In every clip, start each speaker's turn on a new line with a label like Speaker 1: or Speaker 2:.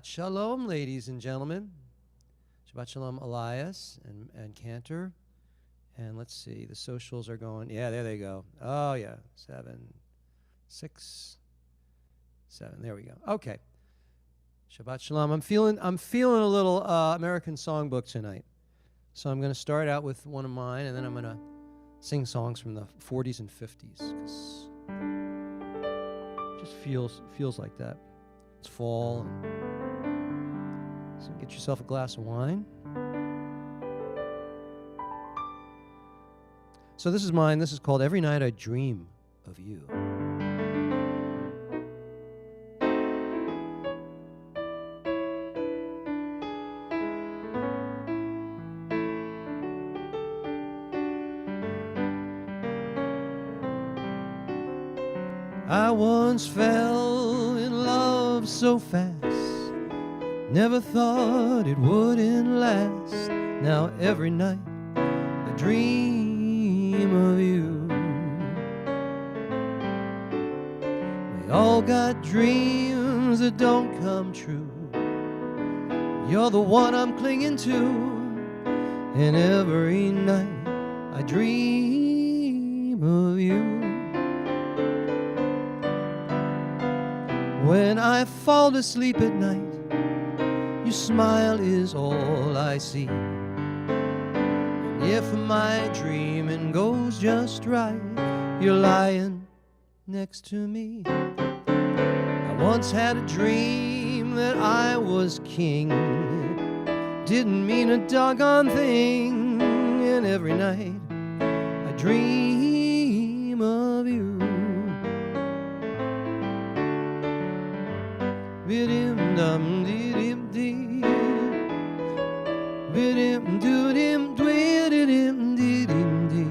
Speaker 1: Shalom, ladies and gentlemen. Shabbat Shalom, Elias and Cantor. And let's see, the socials are going. Yeah, there they go. Oh, yeah. 7, 6, 7. There we go. Okay. Shabbat Shalom. I'm feeling a little American songbook tonight. So I'm going to start out with one of mine, and then I'm going to sing songs from the 40s and 50s, because it just feels like that. It's fall. So get yourself a glass of wine. So this is mine. This is called Every Night I Dream of You. I once fell in love so fast, never thought it wouldn't last. Now every night I dream of you. We all got dreams that don't come true. You're the one I'm clinging to, and every night I dream of you. When I fall asleep at night, your smile is all I see. And if my dreaming goes just right, you're lying next to me. I once had a dream that I was king. Didn't mean a doggone thing. And every night I dream of you. Vidim-dum-di-dim-di, vidim-do-dim-do-dim-dwi-di-dim-di-dim-di,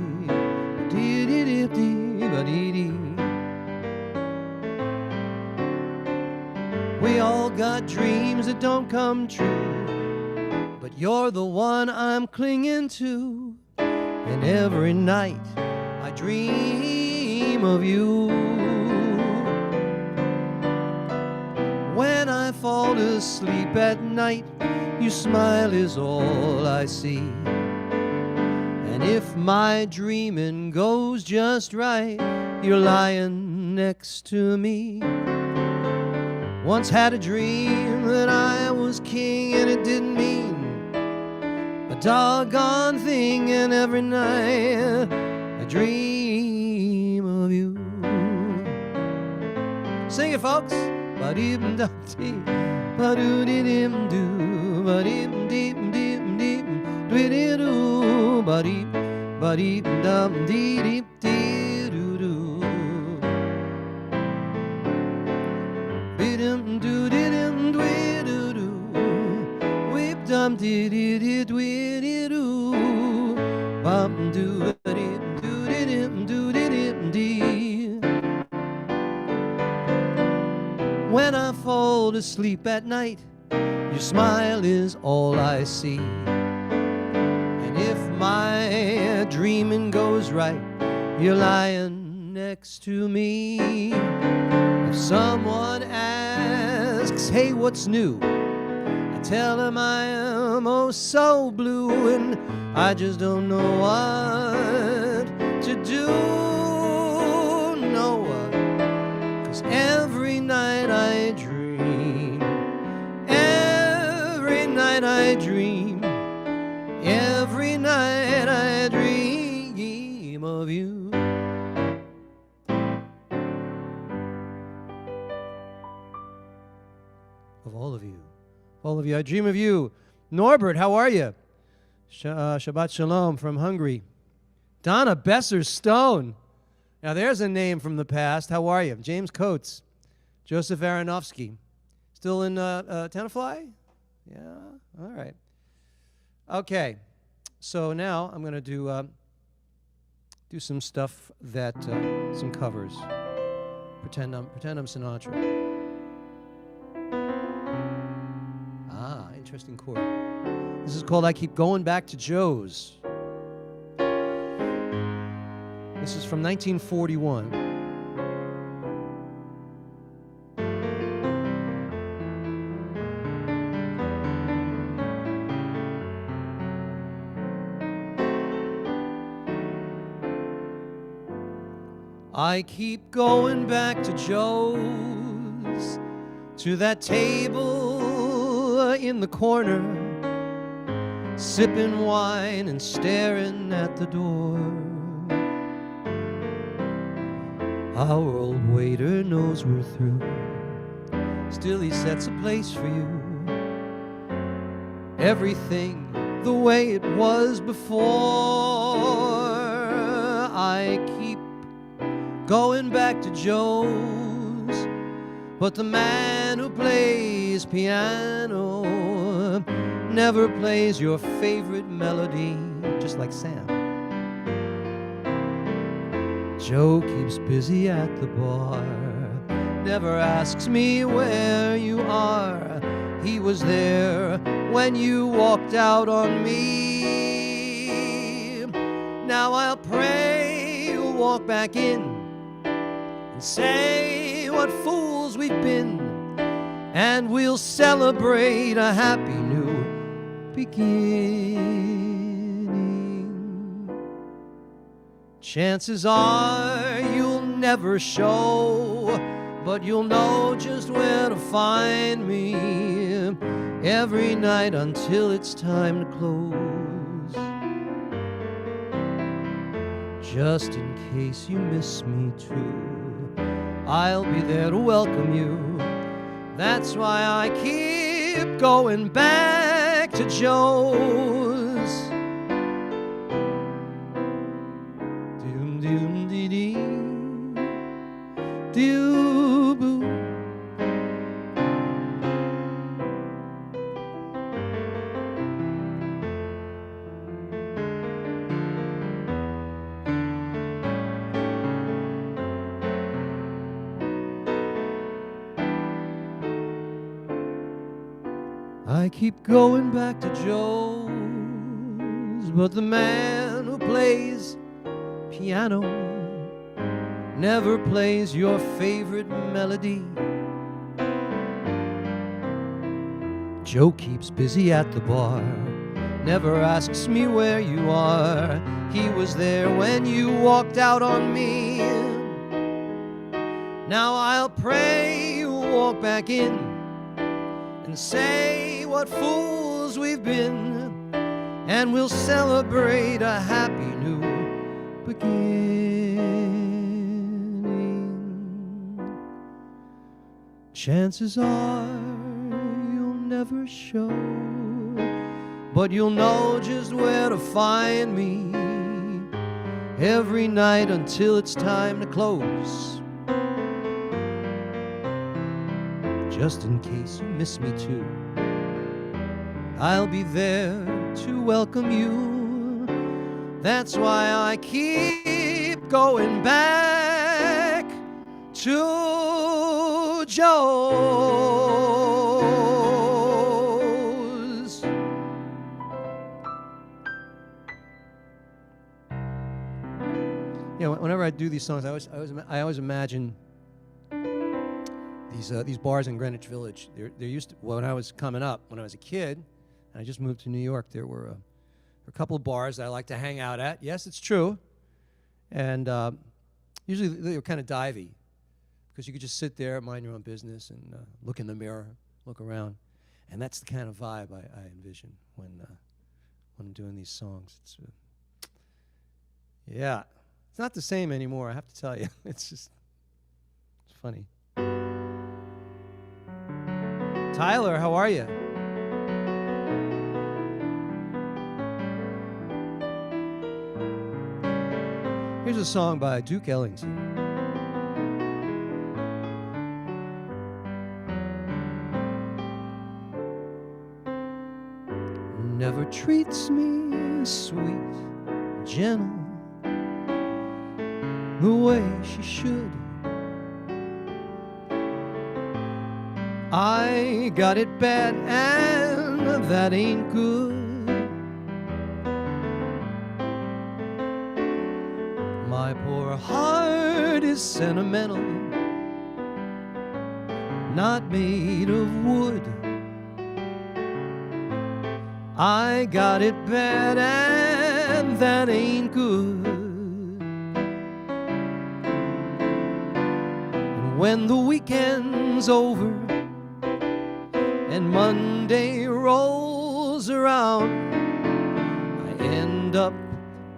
Speaker 1: di-di-dim-di-ba-di-di. We all got dreams that don't come true, but you're the one I'm clinging to, and every night I dream of you. When I fall asleep at night, your smile is all I see. And if my dreaming goes just right, you're lying next to me. Once had a dream that I was king, and it didn't mean a doggone thing. And every night I dream of you. Sing it, folks. Ba-dim-dum-dee, ba-do-di-dim-doo, ba-dim-dim-dim-dim, dwi-di-doo, ba-dim, ba-dim-dum-dee-dee-dee-doo-doo. Bi-dim-doo-di-dim, dwi-doo-doo, whip-dum-dee-dee-dee-dwi-dee-doo, bum-doo-ba-dim, doo-di-dim-doo-di-dim-dee. When I fall to sleep at night, your smile is all I see. And if my dreaming goes right, you're lying next to me. If someone asks, hey, what's new? I tell them I am oh so blue, and I just don't know what to do. No, 'cause every night I dream, every night I dream, every night I dream of you. Of all of you. All of you. I dream of you. Norbert, how are you? Shabbat Shalom from Hungary. Donna Besser-Stone. Now, there's a name from the past. How are you? James Coates. Joseph Aronofsky. Still in Tenafly? Yeah? All right. Okay. So now I'm going to do some stuff that, some covers. Pretend I'm Sinatra. Ah, interesting chord. This is called I Keep Going Back to Joe's. This is from 1941. I keep going back to Joe's, to that table in the corner, sipping wine and staring at the door. Our old waiter knows we're through, still he sets a place for you. Everything the way it was before. I keep going back to Joe's, but the man who plays piano never plays your favorite melody, just like Sam. Joe keeps busy at the bar, never asks me where you are. He was there when you walked out on me. Now I'll pray you'll walk back in and say what fools we've been, and we'll celebrate a happy new beginning. Chances are you'll never show, but you'll know just where to find me every night until it's time to close. Just in case you miss me too, I'll be there to welcome you. That's why I keep going back to Joe's. Doom doom dee dee, doo boo. I keep going back to Joe's, but the man who plays piano never plays your favorite melody. Joe keeps busy at the bar, never asks me where you are. He was there when you walked out on me. Now I'll pray you walk back in and say what fools we've been, and we'll celebrate a happy new beginning. Chances are you'll never show, but you'll know just where to find me every night until it's time to close. Just in case you miss me too, I'll be there to welcome you. That's why I keep going back to Joe's. You know, whenever I do these songs, I always imagine these bars in Greenwich Village. There used to, well, when I was coming up, when I was a kid, and I just moved to New York, there were a couple of bars that I like to hang out at. Yes, it's true. And usually they were kind of divey, because you could just sit there, mind your own business, and look in the mirror, look around. And that's the kind of vibe I envision when I'm doing these songs. It's yeah, it's not the same anymore, I have to tell you. It's funny. Tyler, how are you? Here's a song by Duke Ellington. Never treats me sweet, gentle, the way she should. I got it bad, and that ain't good. My poor heart is sentimental, not made of wood. I got it bad, and that ain't good. when the weekend's over and Monday rolls around, I end up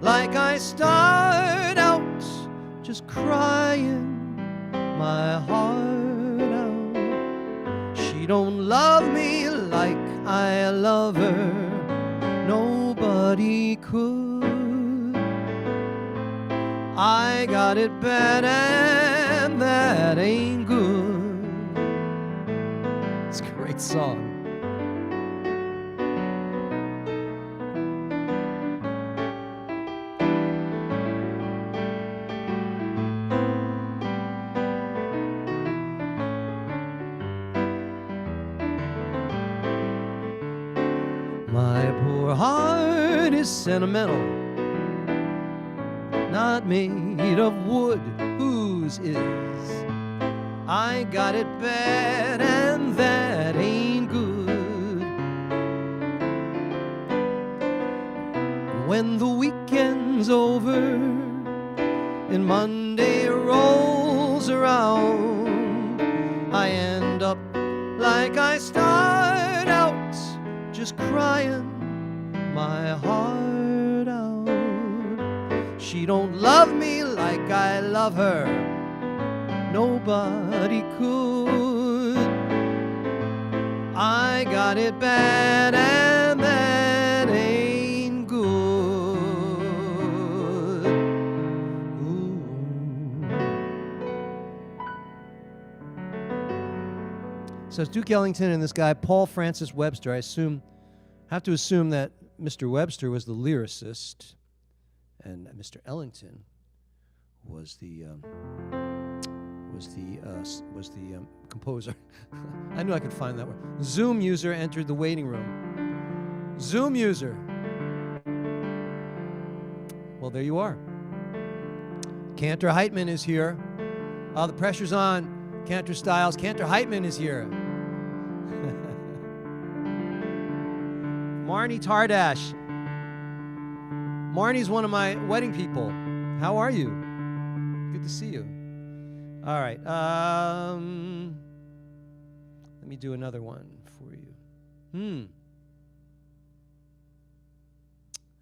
Speaker 1: like I start out, just crying my heart out. She don't love me like I love her, nobody could. I got it bad and that ain't good. It's a great song. My poor heart is sentimental, not made of wood, whose is? I got it bad and that ain't good. When the weekend's over and Monday rolls around, I end up like I start out, just crying my heart out. She don't love me like I love her, nobody could. I got it bad and that ain't good. Ooh. So it's Duke Ellington and this guy, Paul Francis Webster. I have to assume that Mr. Webster was the lyricist and Mr. Ellington was the composer. I knew I could find that word. Zoom user entered the waiting room. Zoom user. Well, there you are. Cantor Heitman is here. The pressure's on. Cantor Styles. Cantor Heitman is here. Marnie Tardash. Marnie's one of my wedding people. How are you? Good to see you. All right. Let me do another one for you.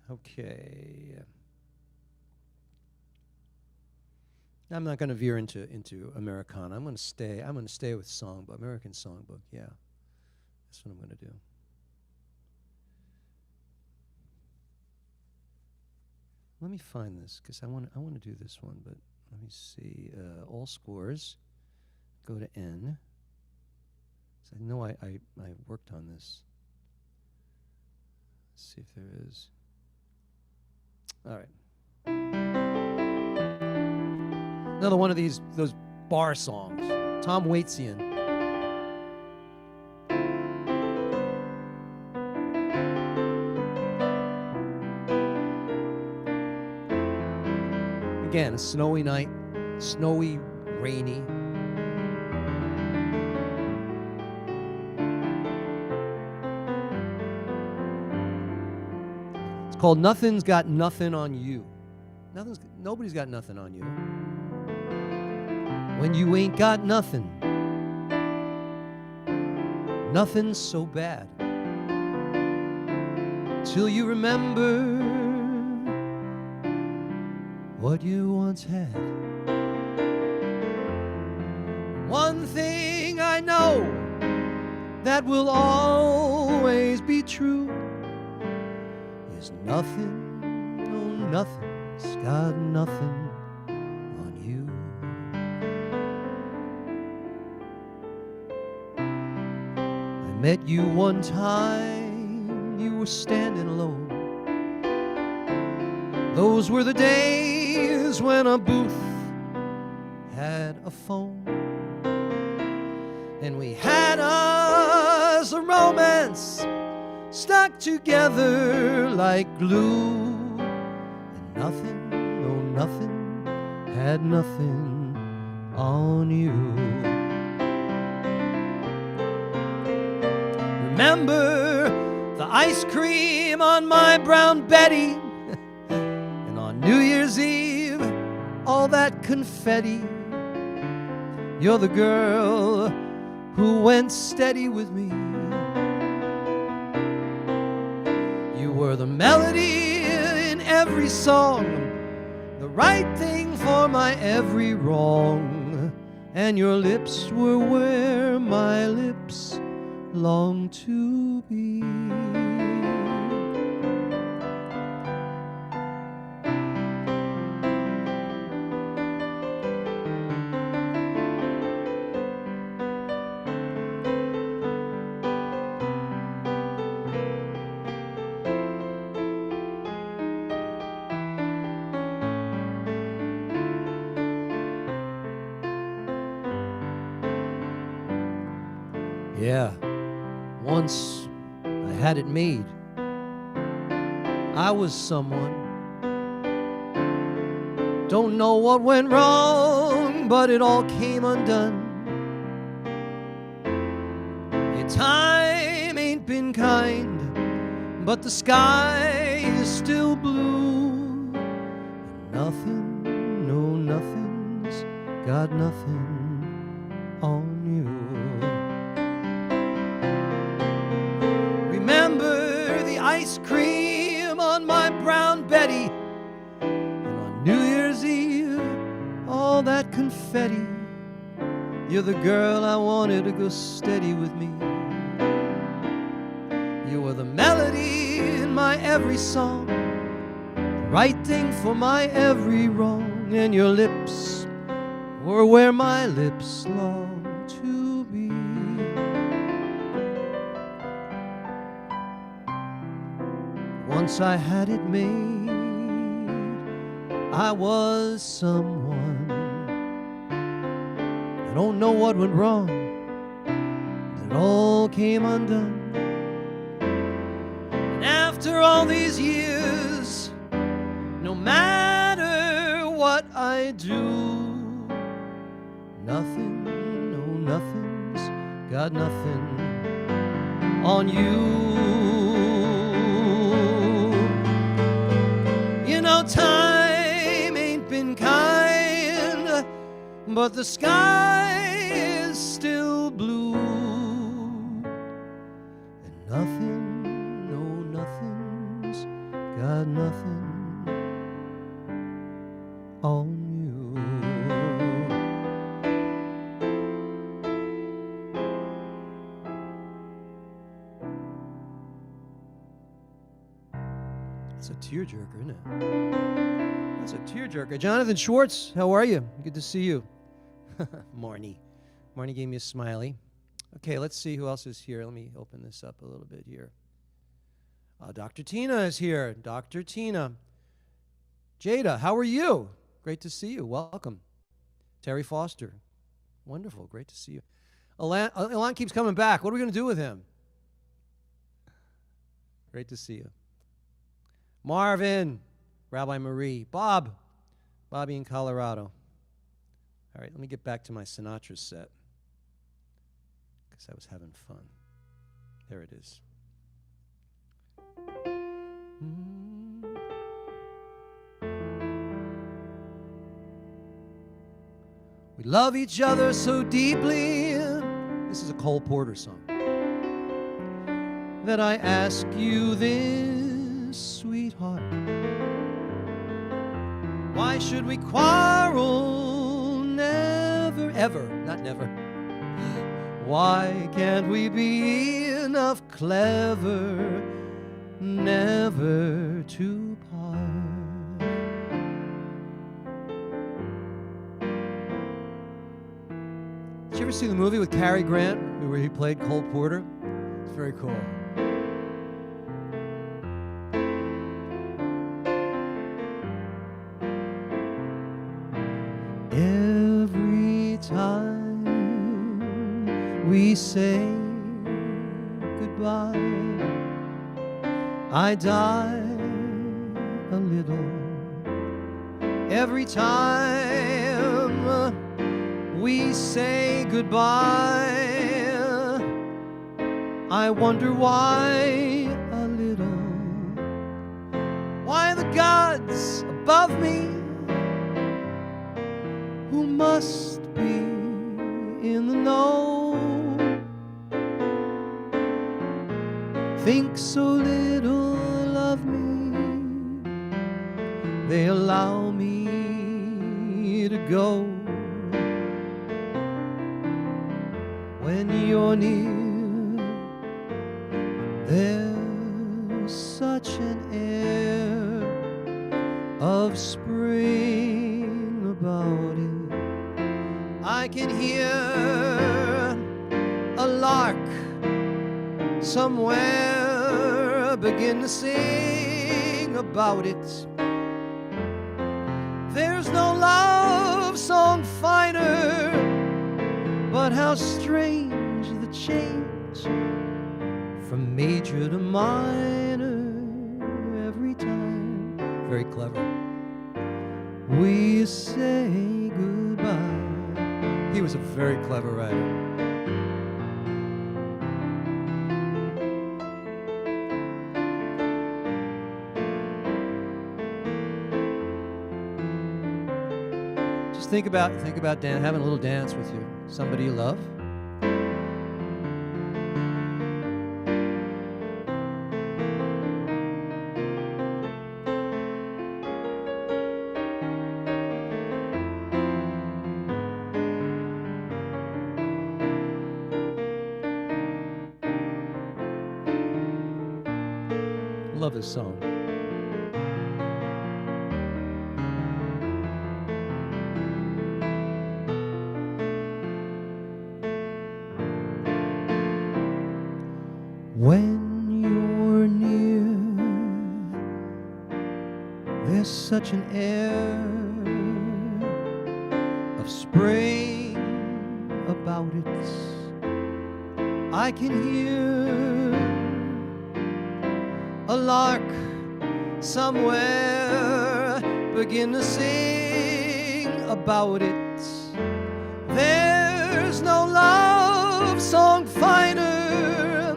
Speaker 1: Okay. I'm not going to veer into Americana. I'm going to stay with songbook, American songbook. Yeah. That's what I'm going to do. Let me find this because I want to do this one, but let me see. All scores. Go to N. So I know I worked on this. Let's see if there is. All right. Another one of those bar songs. Tom Waitian. Again, a snowy night, snowy, rainy. It's called Nothing's Got Nothing on You. Nobody's got nothing on you. When you ain't got nothing, nothing's so bad. Till you remember what you once had. One thing I know that will always be true is nothing, no nothing's got nothing on you. I met you one time, you were standing alone. Those were the days when a booth had a phone. And we had us a romance stuck together like glue. And nothing, no nothing, had nothing on you. Remember the ice cream on my brown Betty? New Year's Eve, all that confetti. You're the girl who went steady with me. You were the melody in every song, the right thing for my every wrong, and your lips were where my lips long to be. Yeah, once I had it made. I was someone. Don't know what went wrong, but it all came undone. Your time ain't been kind, but the sky is still blue. Nothing, no nothing's got nothing on you. Remember the ice cream on my brown Betty, and on New Year's Eve, all that confetti. You're the girl I wanted to go steady with me. You were the melody in my every song, the right thing for my every wrong, and your lips were where my lips long to be. Once I had it made, I was someone. I don't know what went wrong, it all came undone. And after all these years, no matter what I do, nothing, no nothing's got nothing on you. You know, time ain't been kind, but the sky is still blue. And nothing, no nothing's got nothing on you. It's a tearjerker, isn't it? That's a tearjerker. Jonathan Schwartz, how are you? Good to see you. Marnie. Marnie gave me a smiley. Okay, let's see who else is here. Let me open this up a little bit here. Dr. Tina is here. Dr. Tina. Jada, how are you? Great to see you. Welcome. Terry Foster. Wonderful. Great to see you. Ilan keeps coming back. What are we going to do with him? Great to see you. Marvin. Rabbi Marie. Bob. Bobby in Colorado. All right, let me get back to my Sinatra set, because I was having fun. There it is. We love each other so deeply. This is a Cole Porter song. That I ask you this, sweetheart. Why should we quarrel? Never, ever, not never. Why can't we be enough clever never to part? Did you ever see the movie with Cary Grant where he played Cole Porter? It's very cool. Every time we say goodbye, I die a little. Every time we say goodbye, I wonder why a little. Why the gods above me, who must be in the know, think so little of me, they allow me to go. When you're near, there's such an air of spring about it. I can hear a lark somewhere begin to sing about it. There's no love song finer, but how strange the change from major to minor every time. Very clever. We say goodbye. He was a very clever writer. Just think about having a little dance with you, somebody you love. Love this song. When you're near, there's such an air of spring about it. I can hear a lark somewhere begin to sing about it. There's no love song finer,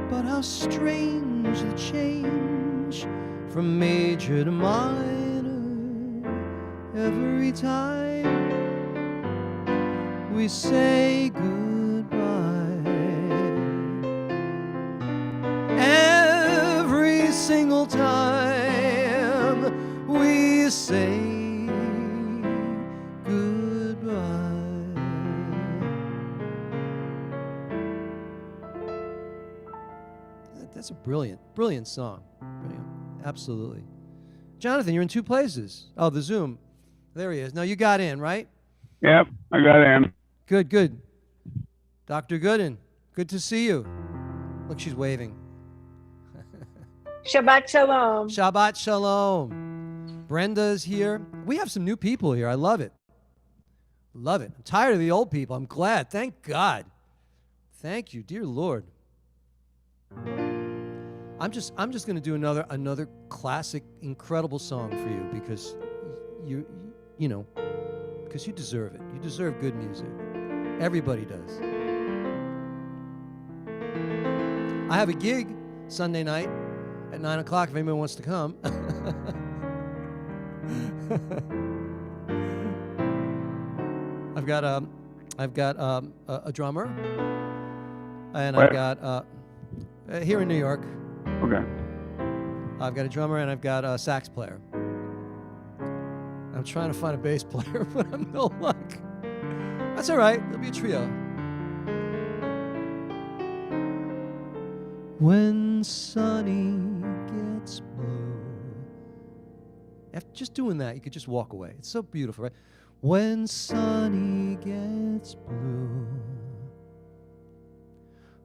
Speaker 1: but how strange the change from major to minor every time we say goodbye. Every single time we say goodbye. That's a brilliant song. Brilliant. Absolutely. Jonathan, you're in two places. Oh, the Zoom. There he is. No, you got in, right?
Speaker 2: Yep, I got in.
Speaker 1: Good. Dr. Gooden, good to see you. Look, she's waving.
Speaker 3: Shabbat Shalom.
Speaker 1: Shabbat Shalom. Brenda's here. We have some new people here. I love it. I'm tired of the old people. I'm glad. Thank God. Thank you, dear Lord. I'm just going to do another classic, incredible song for you because you know, because you deserve it. You deserve good music. Everybody does. I have a gig Sunday night at 9 o'clock if anyone wants to come. I've got a drummer, and
Speaker 2: Where?
Speaker 1: I've got here in New York.
Speaker 2: Okay.
Speaker 1: I've got a drummer and I've got a sax player. I'm trying to find a bass player, but I'm no luck. That's all right. There'll be a trio. When sunny gets blue. After just doing that, you could just walk away. It's so beautiful, right? When sunny gets blue,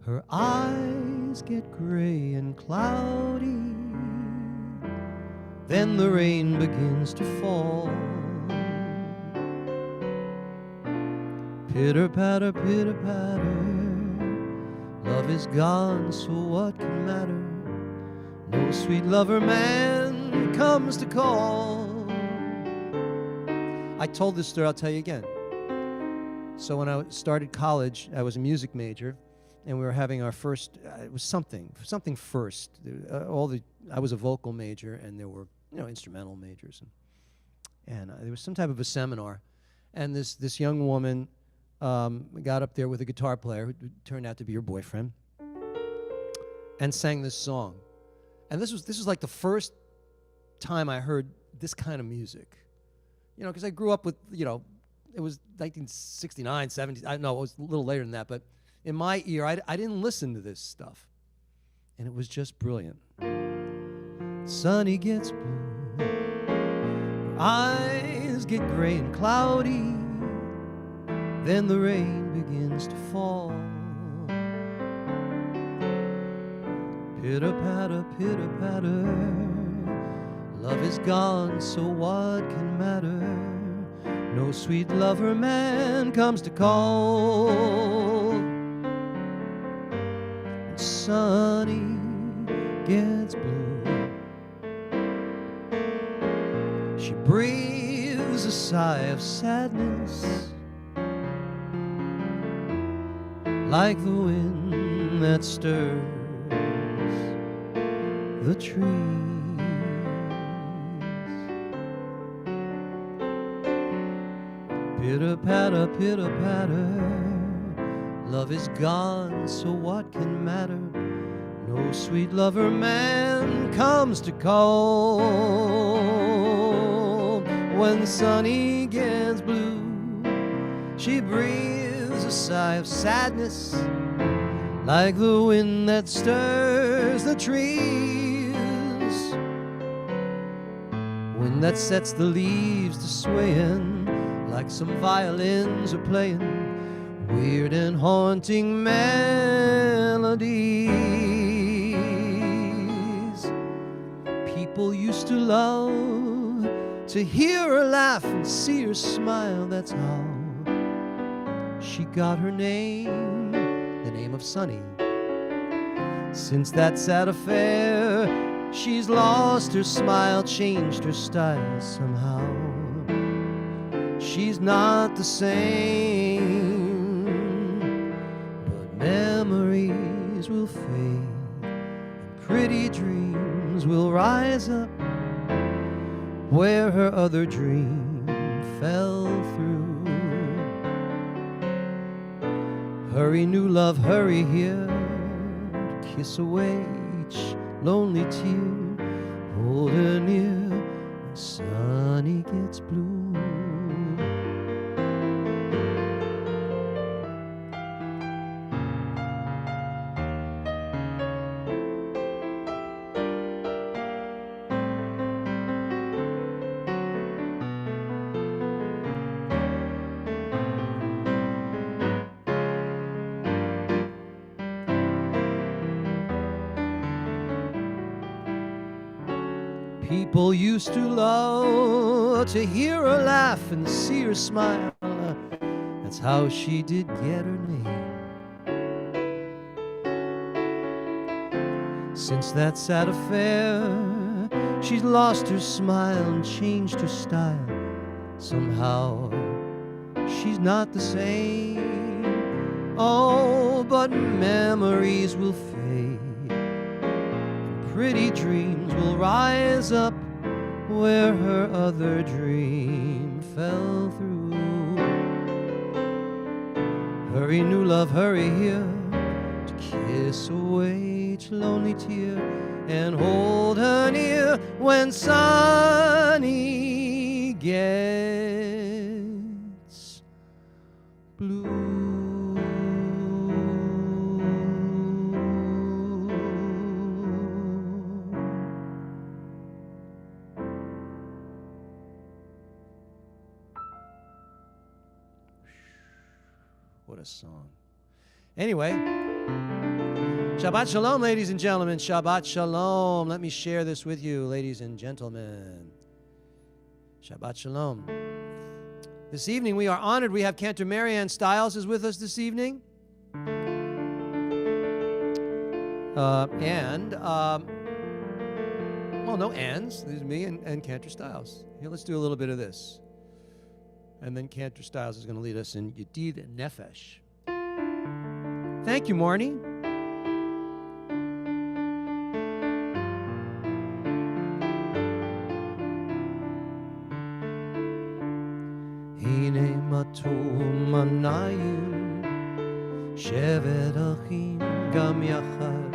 Speaker 1: her eyes get gray and cloudy, then the rain begins to fall. Pitter-patter, pitter-patter, love is gone, so what can matter? No sweet lover man comes to call. I told this story, I'll tell you again. So when I started college, I was a music major, and we were having our first, it was something first. I was a vocal major, and there were, instrumental majors. And there was some type of a seminar. And this young woman got up there with a guitar player who turned out to be your boyfriend and sang this song. And this was like the first time I heard this kind of music. You know, because I grew up with, you know, it was 1969, 70, I know it was a little later than that, but in my ear, I didn't listen to this stuff. And it was just brilliant. Sunny gets blue, her eyes get gray and cloudy, then the rain begins to fall. Pitter-patter, pitter-patter, love is gone, so what can matter? No sweet lover man comes to call. And Sunny gets blue, she breathes a sigh of sadness, like the wind that stirs the trees. Pitter-patter, pitter-patter, love is gone, so what can matter? No sweet lover man comes to call. When Sunny gets blue, she breathes a sigh of sadness, like the wind that stirs the trees, wind that sets the leaves to swaying, like some violins are playing weird and haunting melodies. People used to love to hear her laugh and see her smile. That's how she got her name, the name of Sunny. Since that sad affair, she's lost her smile, changed her style somehow. She's not the same, but memories will fade, and pretty dreams will rise up where her other dream fell through. Hurry, new love, hurry here, to kiss away each lonely tear. Hold her near when Sunny gets blue. People used to love to hear her laugh and see her smile. That's how she did get her name. Since that sad affair, she's lost her smile and changed her style. Somehow, she's not the same. Oh, but memories will fade, and pretty dreams will rise up where her other dream fell through. Hurry, new love, hurry here, to kiss away each lonely tear and hold her near when Sunny gets blue. What a song. Anyway, Shabbat Shalom, ladies and gentlemen. Shabbat Shalom. Let me share this with you, ladies and gentlemen. Shabbat Shalom. This evening we are honored. We have Cantor Marianne Stiles is with us this evening. Well, no ands. There's me and Cantor Stiles. Here, let's do a little bit of this. And then Cantor Stiles is going to lead us in Yedid Nefesh. Thank you, Marnie. Hine matu ומנעים, שבת אחים גם יחד.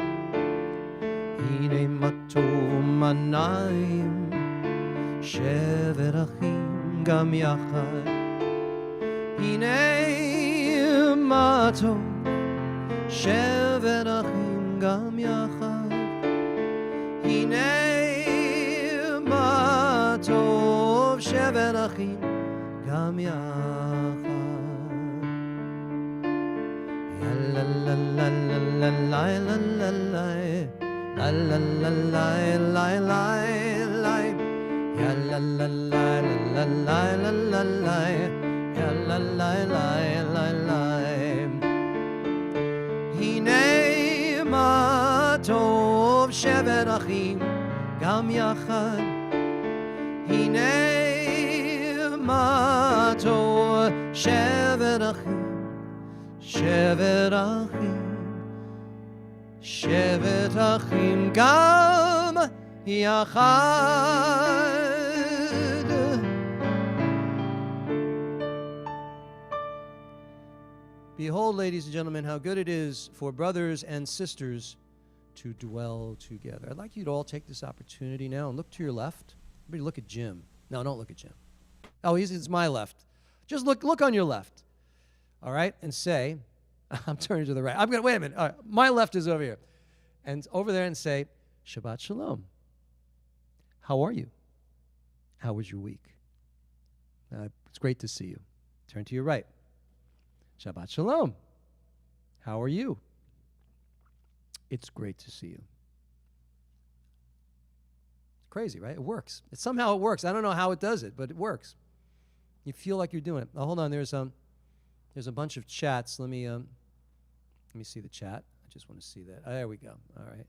Speaker 1: הנה מה טוב ומנעים, שבת אחים גם יחד. הנה מה טוב, שבת אחים גם יחד. הנה מה טוב, שבת אחים גם יחד. לה לה לה לה לה לה לה לה לה לה לה לה לה לה ya la la la la la la la la ya la la la la la הנה מה טוב שבת אחים גם יחד. הנה מה טוב שבת אחים, שבת אחים, שבת אחים גם יחד. Behold, ladies and gentlemen, how good it is for brothers and sisters to dwell together. I'd like you to all take this opportunity now and look to your left. Everybody look at Jim. No, don't look at Jim. Oh, it's my left. Just look on your left. All right? And say, I'm turning to the right. Wait a minute. All right, my left is over here. And over there and say, Shabbat Shalom. How are you? How was your week? It's great to see you. Turn to your right. Shabbat Shalom. How are you? It's great to see you. Crazy, right? It works. Somehow it works. I don't know how it does it, but it works. You feel like you're doing it. Oh, hold on. There's a bunch of chats. Let me see the chat. I just want to see that. There we go. All right.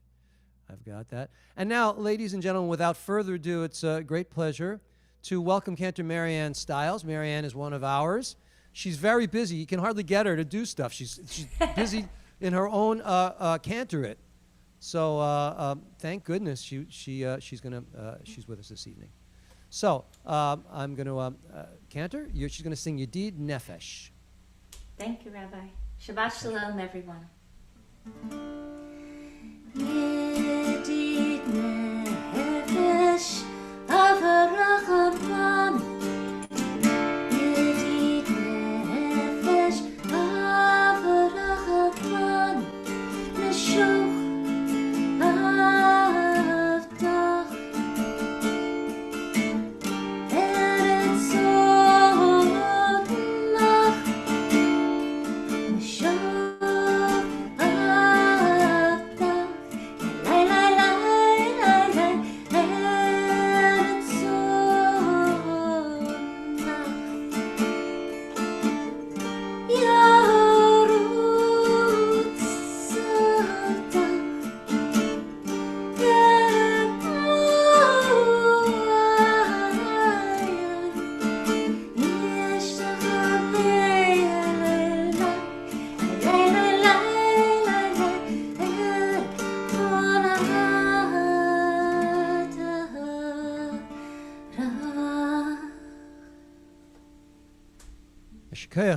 Speaker 1: I've got that. And now, ladies and gentlemen, without further ado, it's a great pleasure to welcome Cantor Marianne Stiles. Marianne is one of ours. She's very busy. You can hardly get her to do stuff. She's busy in her own cantorate. So thank goodness she's with us this evening. So I'm going to Cantor. She's going to sing Yedid Nefesh.
Speaker 3: Thank you, Rabbi. Shabbat Shalom, everyone. Yedid Nefesh Avarachamam.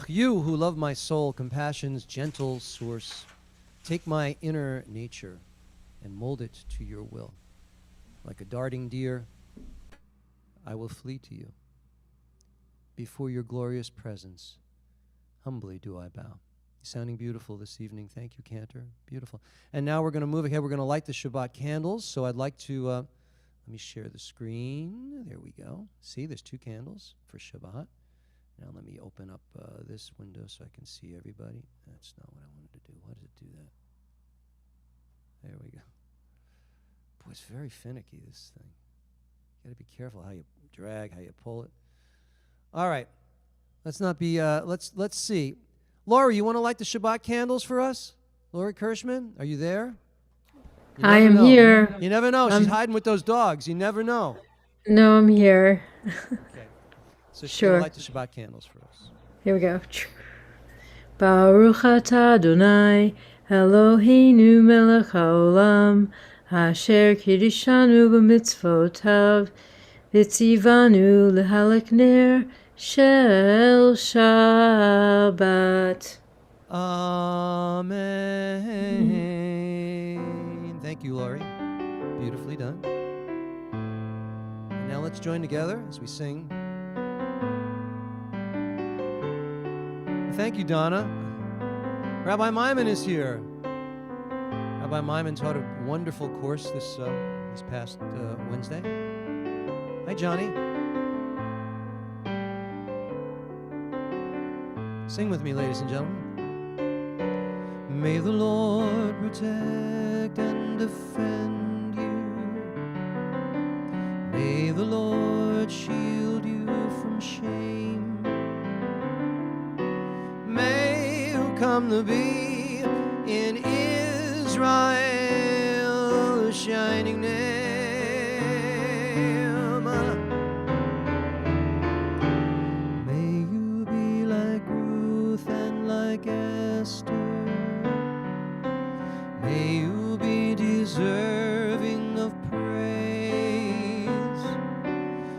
Speaker 1: You who love my soul, compassion's gentle source, take my inner nature and mold it to your will. Like a darting deer, I will flee to you. Before your glorious presence, humbly do I bow. Sounding beautiful this evening. Thank you, Cantor. Beautiful. And now we're going to move ahead. We're going to light the Shabbat candles. So I'd like to, let me share the screen. There we go. See, there's 2 candles for Shabbat. Now let me open up this window so I can see everybody. That's not what I wanted to do. Why does it do that? There we go. Boy, it's very finicky, this thing. You got to be careful how you drag, how you pull it. All right. Let's not be, let's see. Laura, you want to light the Shabbat candles for us? Laura Kirschman, are you there?
Speaker 4: I am here.
Speaker 1: You never know. She's hiding with those dogs. You never know.
Speaker 4: No, I'm here.
Speaker 1: Okay. So she's
Speaker 4: Sure.
Speaker 1: going to light the Shabbat candles for us.
Speaker 4: Here we go. Baruch atah Adonai Eloheinu melech haolam asher kiddushanu b'mitzvotav v'tzivanu lehalek ner shel Shabbat.
Speaker 1: Amen. Thank you, Laurie. Beautifully done. And now let's join together as we sing. Thank you, Donna. Rabbi Myman is here. Rabbi Myman taught a wonderful course this past Wednesday. Hi, Johnny. Sing with me, ladies and gentlemen. May the Lord protect and defend you. May the Lord shield you from shame. May you come to be in Israel a shining name. May you be like Ruth and like Esther. May you be deserving of praise.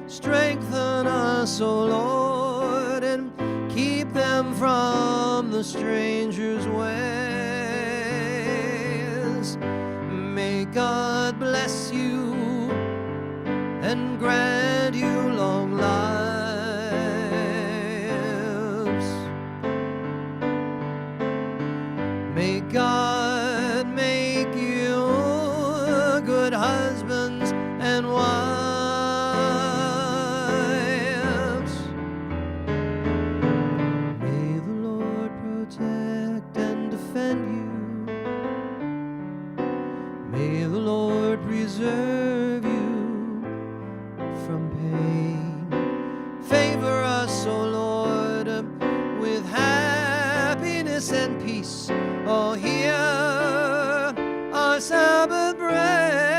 Speaker 1: Strengthen us, O Lord, and keep them from the stranger's ways. May God bless you and grant you long lives. May God make you good husbands and wives. May the Lord protect and defend you. May the Lord preserve you from pain. Favor us, O Lord, with happiness and peace. Oh, hear our Sabbath prayer.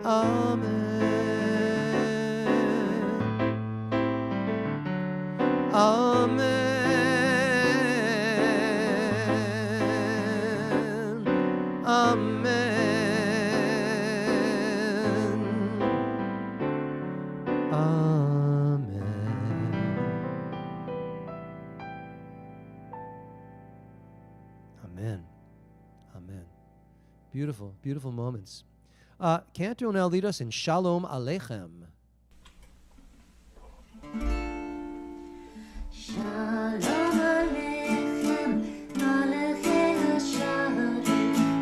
Speaker 1: Amen. Amen. Amen. Amen. Amen. Beautiful, beautiful moments. Cantor will now lead us in Shalom Aleichem.
Speaker 3: Shalom Aleichem, Malachei HaShalom,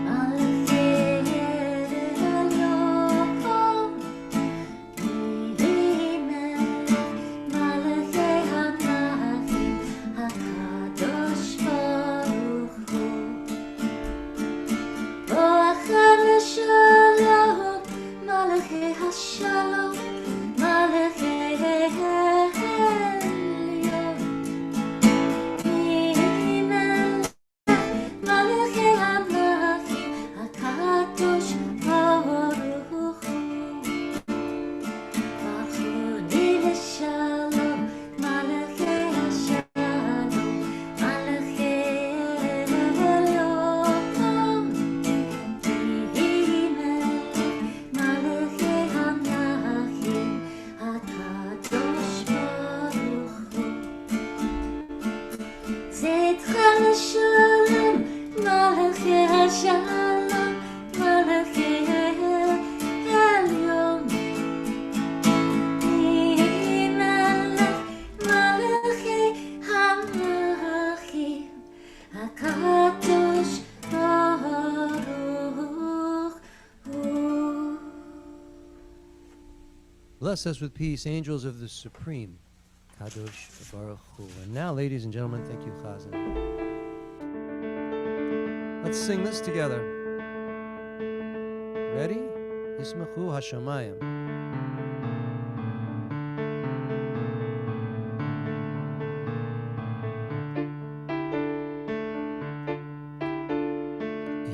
Speaker 3: Malachei Shalom, Pleaded, Malachei HaMelachim, HaKadosh Baruch Hu. Boachem Shalom, Malachei HaShalom, Malachei
Speaker 1: Bless us with peace, angels of the Supreme, Kadosh Baruch Hu. And now, ladies and gentlemen, thank you, Chazan. Let's sing this together. Ready? Yismachu Hashamayim.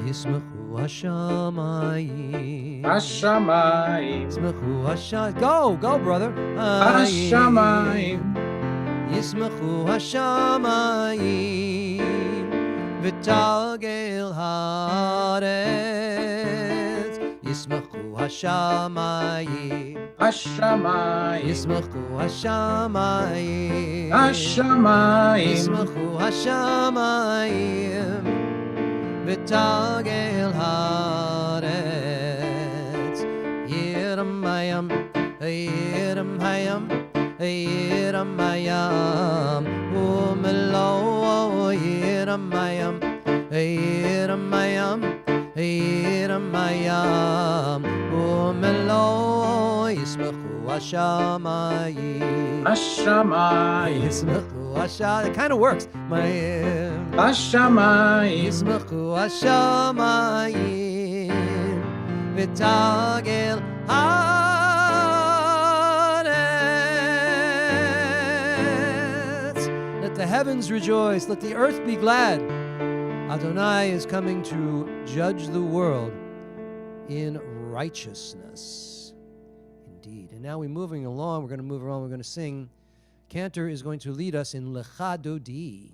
Speaker 1: Yismachu Hashamayim.
Speaker 5: Hashamayim.
Speaker 1: Yismachu Hashamayim. Go, brother.
Speaker 5: Hashamayim.
Speaker 1: Yismachu Hashamayim. V'tagel haaretz. Yismachu hashamayim.
Speaker 5: Hashamayim.
Speaker 1: Yismachu hashamayim.
Speaker 5: Hashamayim.
Speaker 1: Yismachu hashamayim. V'tagel haaretz. Yiram hayam. Yiram hayam. Yiram hayam. Umelo yiram hayam. Yiram hayam. Yiram hayam. Umelo yismachu hashamayim.
Speaker 5: Hashamayim.
Speaker 1: Yismachu hashamayim. It kind of works. Mayim.
Speaker 5: Hashamayim.
Speaker 1: Yismachu hashamayim. V'tagel haaretz. Let the heavens rejoice. Let the earth be glad. Adonai is coming to judge the world in righteousness. Indeed. And now we're moving along. We're going to move along. We're going to sing. Cantor is going to lead us in Lecha Dodi.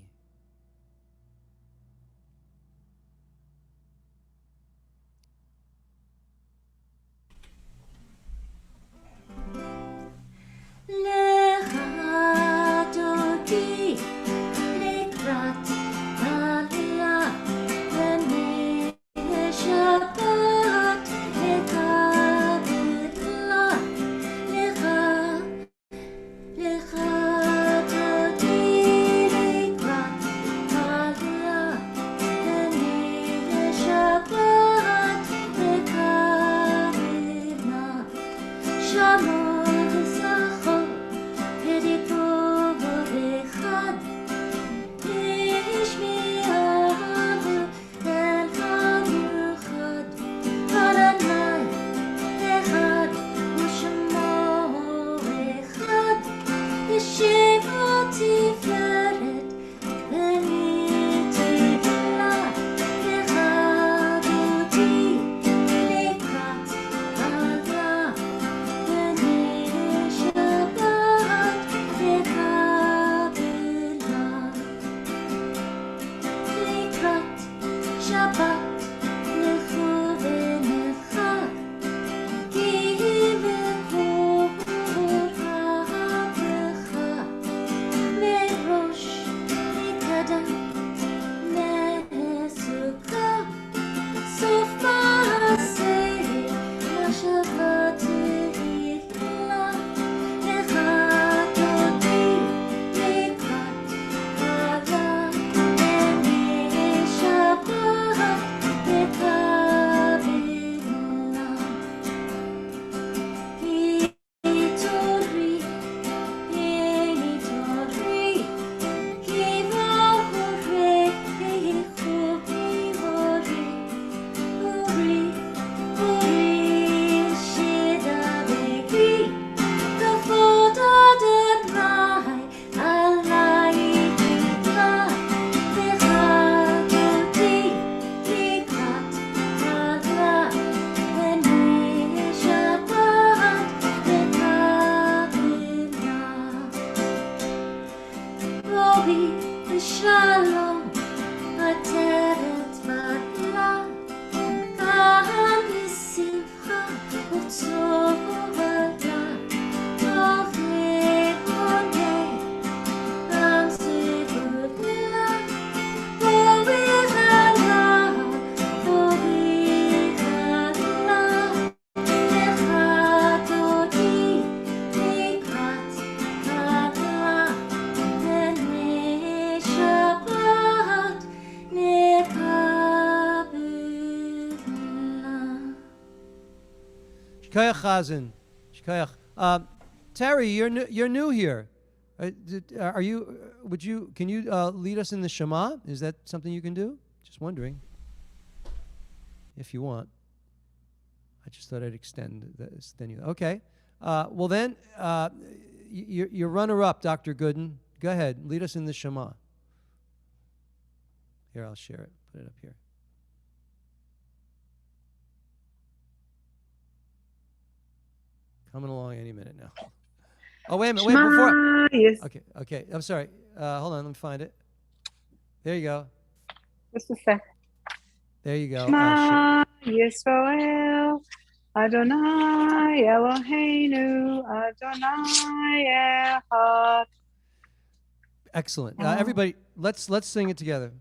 Speaker 6: Shalom, Ateret Matla, Kahan Simcha, Utzovata, Tovei Konei, Am Segudla, Vovihala, Vovihala, Lecha Dodi, Mikrat Matla, Venei Shabbat, Nekabela.
Speaker 1: Shkoyach Chazan. Shkoyach. Terry, you're new here. Are you? Would you? Can you lead us in the Shema? Is that something you can do? Just wondering. If you want. I just thought I'd extend you. Okay. Well then, your runner-up, Dr. Gooden. Go ahead. Lead us in the Shema. Here, I'll share it. Put it up here. Coming along any minute now. Oh, wait a minute. Wait, before.
Speaker 7: Yes,
Speaker 1: Okay. I'm sorry. Hold on. Let me find it. There you go.
Speaker 7: just a sec.
Speaker 1: There you go.
Speaker 7: Shema Yisrael, Adonai Eloheinu, Adonai Echad.
Speaker 1: Excellent. Everybody, let's sing it together.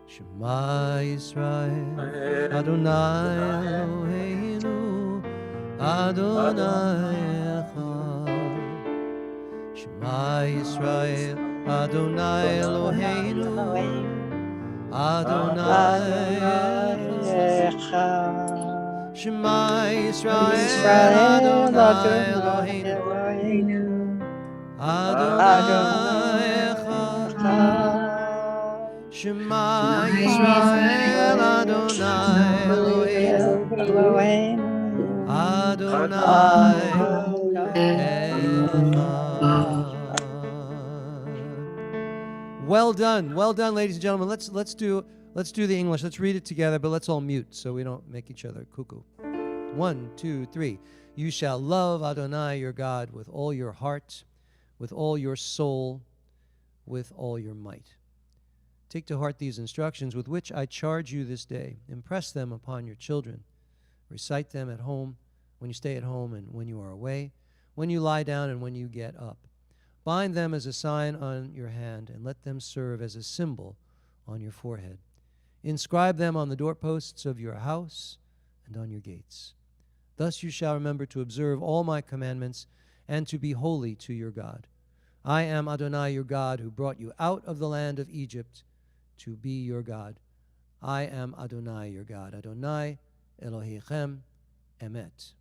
Speaker 1: Shema Yisrael, Adonai Eloheinu, Adonai Echad. Shema Yisrael, Adonai Eloheinu, Adonai Echad. Shema Yisrael, Adonai Eloheinu, Adonai Echad. Shema Yisrael, Adonai Eloheinu, Adonai Echad. Well done, ladies and gentlemen. Let's do the English. Let's read it together, but let's all mute so we don't make each other cuckoo. 1, 2, 3. You shall love Adonai your God with all your heart, with all your soul, with all your might. Take to heart these instructions with which I charge you this day. Impress them upon your children. Recite them at home, when you stay at home and when you are away, when you lie down and when you get up. Bind them as a sign on your hand, and let them serve as a symbol on your forehead. Inscribe them on the doorposts of your house and on your gates. Thus you shall remember to observe all my commandments and to be holy to your God. I am Adonai your God, who brought you out of the land of Egypt to be your God. I am Adonai your God. Adonai Elohechem Emet.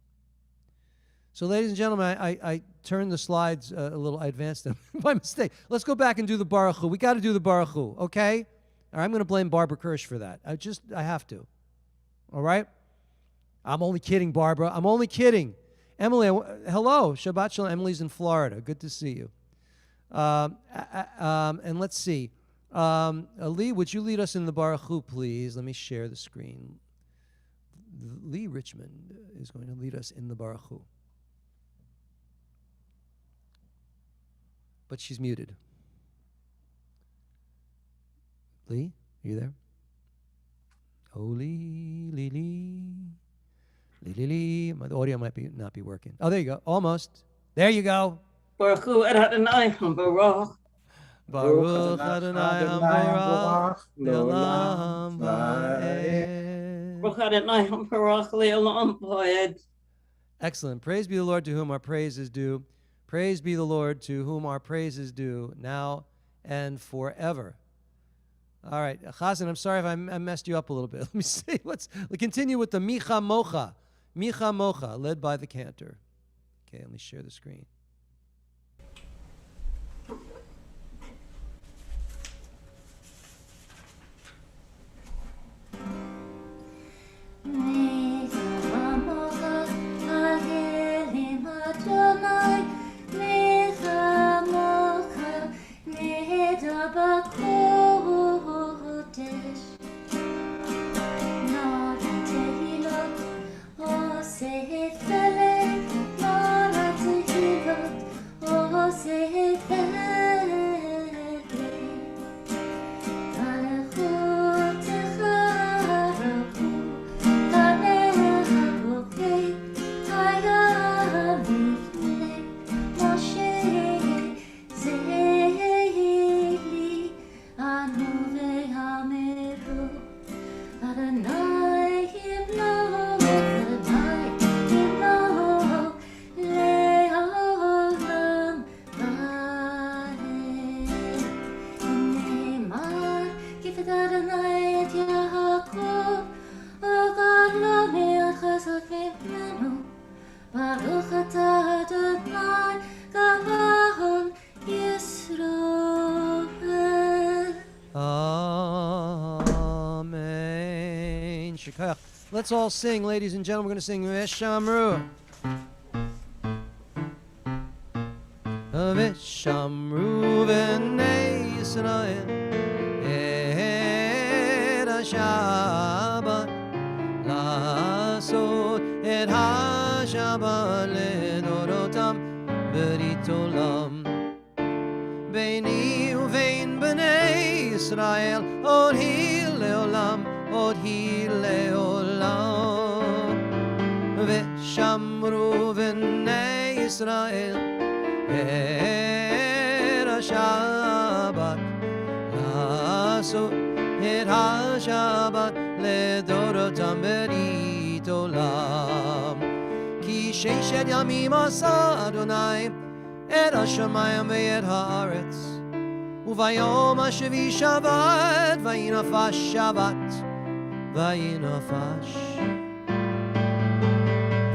Speaker 1: So, ladies and gentlemen, I turned the slides a little. I advanced them by mistake. Let's go back and do the Baruch Hu. We got to do the Baruch Hu, okay? Or I'm going to blame Barbara Kirsch for that. I have to. All right? I'm only kidding, Barbara. I'm only kidding. Emily, hello. Shabbat Shalom. Emily's in Florida. Good to see you. And let's see. Lee, would you lead us in the Baruch Hu, please? Let me share the screen. Lee Richmond is going to lead us in the Baruch Hu. But she's muted. Lee, are you there? Oh, Lee, Lee, Lee. Lee, Lee, Lee. My audio might not be working. Oh, there you go. Almost. There you go.
Speaker 8: Baruch Hu Adonai Baruch.
Speaker 1: Baruch Adonai Baruch Le'olam Va'ed.
Speaker 8: Baruch Adonai Baruch Le'olam Va'ed.
Speaker 1: Excellent. Praise be the Lord to whom our praise is due. Praise be the Lord to whom our praise is due, now and forever. All right, Chazan, I'm sorry if I messed you up a little bit. Let me see. Let's continue with the Micha Mocha. Micha Mocha, led by the cantor. Okay, let me share the screen. Amen. Shekach. Let's all sing, ladies and gentlemen. We're going to sing Veshamru. Veshamru v'nei Yisrael et ha-Shabbat la'asot et ha-Shabbat le'dorotam berit olam beini uvein b'nei Yisrael Israel, od hi leolam, od hi leolam. Veshamru v'nei Israel et ha-Shabbat לעשות את השבת לדורותם ברית עולם. כי ששת ימים עשה אדוני את השמיים ואת הארץ, וביום השביעי שבת וינפש שבת וינפש.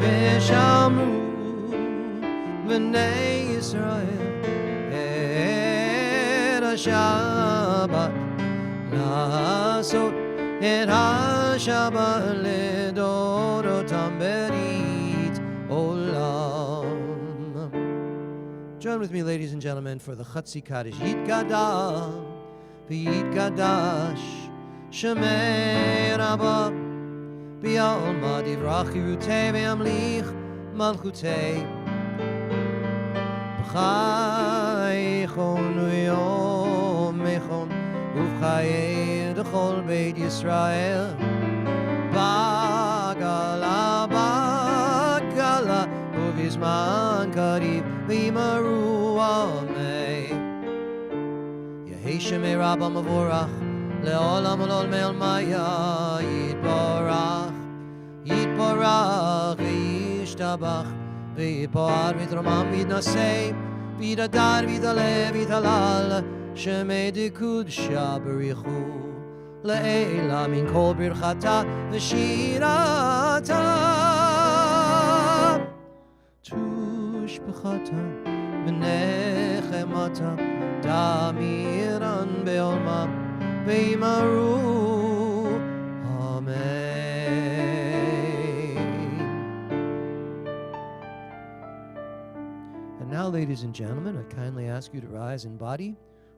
Speaker 1: ושמרו בני ישראל את השבת לעשות את השבת לדורותם ברית עולם. Join with me, ladies and gentlemen, for the Chatzi Kaddish. Yitgadah v'yitgadash Shemei Rabbah B'yalma divrach yirutei v'yamlich malchutei b'chaychon v'yomechon ובחיי דכל בית ישראל בגלה בגלה ובזמן קריב וימרו עמי. יהי שמי רבא מבורך לעולם ולעולמי עלמיה. יתברך יתברך וישתבח ויתפאר ויתרומם ויתנשא ויתהדר ויתעלה ויתהלל שמי דקודשה בריחו לעילה מן כל ברכתה ושירתה תושבחתה ונחמתה תמירן בעולמה וימרו אמן. And now, ladies and gentlemen, I kindly ask you to rise in body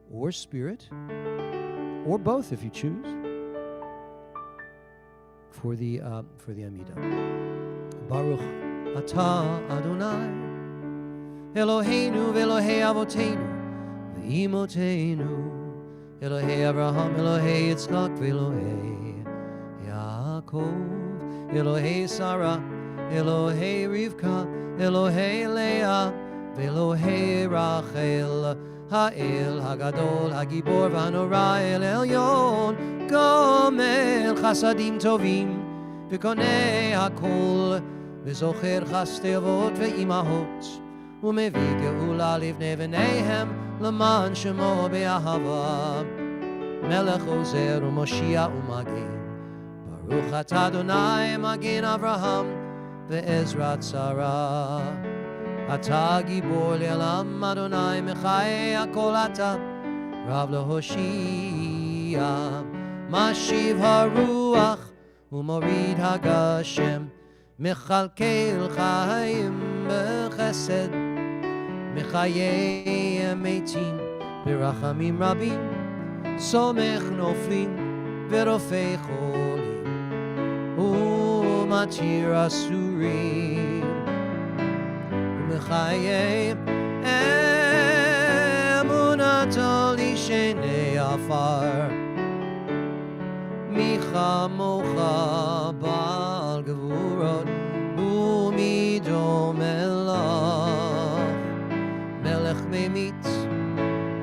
Speaker 1: or spirit, or both if you choose, for the Amidah. Baruch Atah Adonai Eloheinu v'Elohei Avoteinu v'Imoteinu Elohei Avraham Elohei Yitzchak v'Elohei Yaakov Elohei Sarah Elohei Rivka Elohei Leah v'Elohei Rachel האל הגדול, הגיבור והנורא, אל עליון, גומל חסדים טובים, וקונה הכל, וזוכר חסדי אבות ואימהות, ומביא גאולה לבני בניהם, למען שמו באהבה. מלך עוזר ומושיע ומגן, ברוך אתה אדוני מגן אברהם, ועזרת שרה. אתה גיבור לעולם אדוני מחיי הכל אתה רב להושיע משיב הרוח ומוריד הגשם מכלכל חיים בחסד מחיי המתים ברחמים רבים סומך נופלים ורופא חולים ומתיר אסורים מחיי אמונתו לשני עפר מי כמוך בעל גבורות ומי דומה לך מלך ממית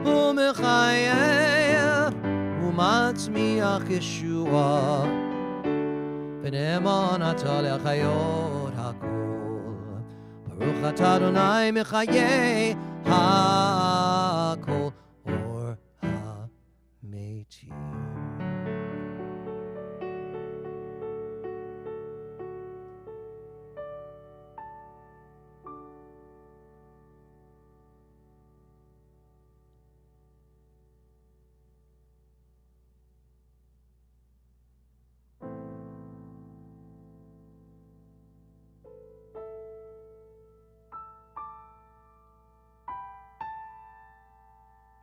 Speaker 1: ומחייב ומצמיח ישועה ונאמן אתה לחיות הכל. ברוך אתה אדוני מחיי הכל אור המתים.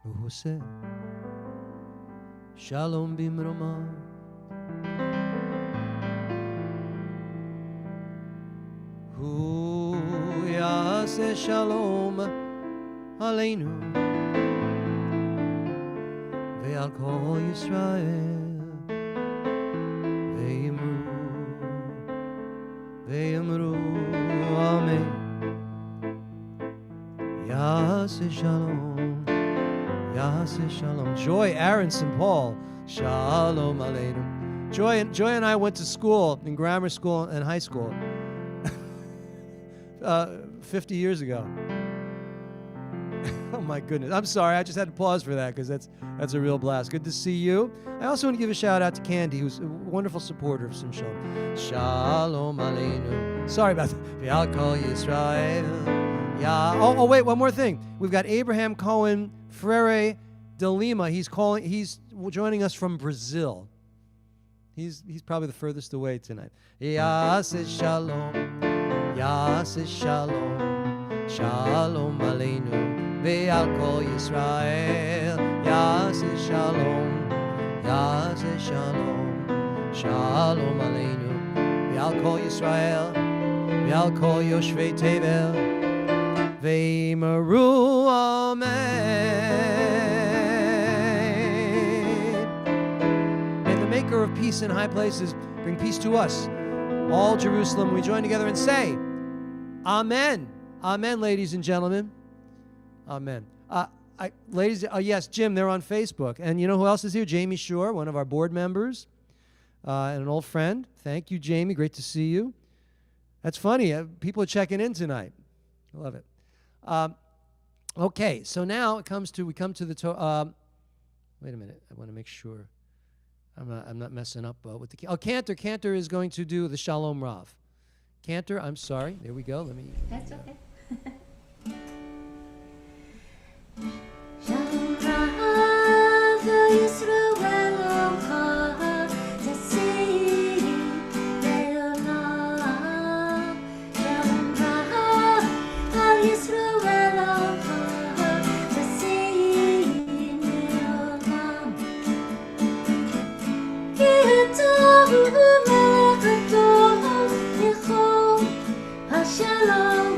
Speaker 1: הוא עושה שלום במרומה הוא יעשה שלום עלינו ve'al kol Yisrael ve'yamru amen. Yaseh shalom, Yaseh shalom. Joy, Aaron, St. Paul, shalom aleinu. Joy and I went to school, in grammar school and high school, 50 years ago. Oh my goodness. I'm sorry, I just had to pause for that because that's a real blast. Good to see you. I also want to give a shout out to Candy, who's a wonderful supporter of Sim Shalom. Shalom aleinu. Sorry about that. Ve'al kol Yisrael. Yeah. Oh, wait, one more thing. We've got Abraham Cohen Freire de Lima. He's joining us from Brazil. He's probably the furthest away tonight. Yaseh shalom, Yaseh shalom, shalom aleinu, ve'al kol Yisrael. Yaseh shalom, Yaseh shalom, shalom aleinu, ve'al kol Yisrael, ve'al kol yoshvei tevel, ve'yimaru amen. Maker of peace in high places, bring peace to us. All Jerusalem, we join together and say, Amen. Amen, ladies and gentlemen. Amen. Yes, Jim, they're on Facebook. And you know who else is here? Jamie Shore, one of our board members, and an old friend. Thank you, Jamie. Great to see you. That's funny. People are checking in tonight. I love it. Okay, so now we come to the Torah. Wait a minute. I want to make sure. I'm not messing up with the... Cantor. Cantor is going to do the Shalom Rav. Cantor, I'm sorry. There we go.
Speaker 3: That's okay.
Speaker 6: Shalom Rav Yisrael Elocha Tasih Le'olam. Shalom Rav Yisrael Elocha Tasih Le'olam. Yetov Melech Tov Yechol HaShalom.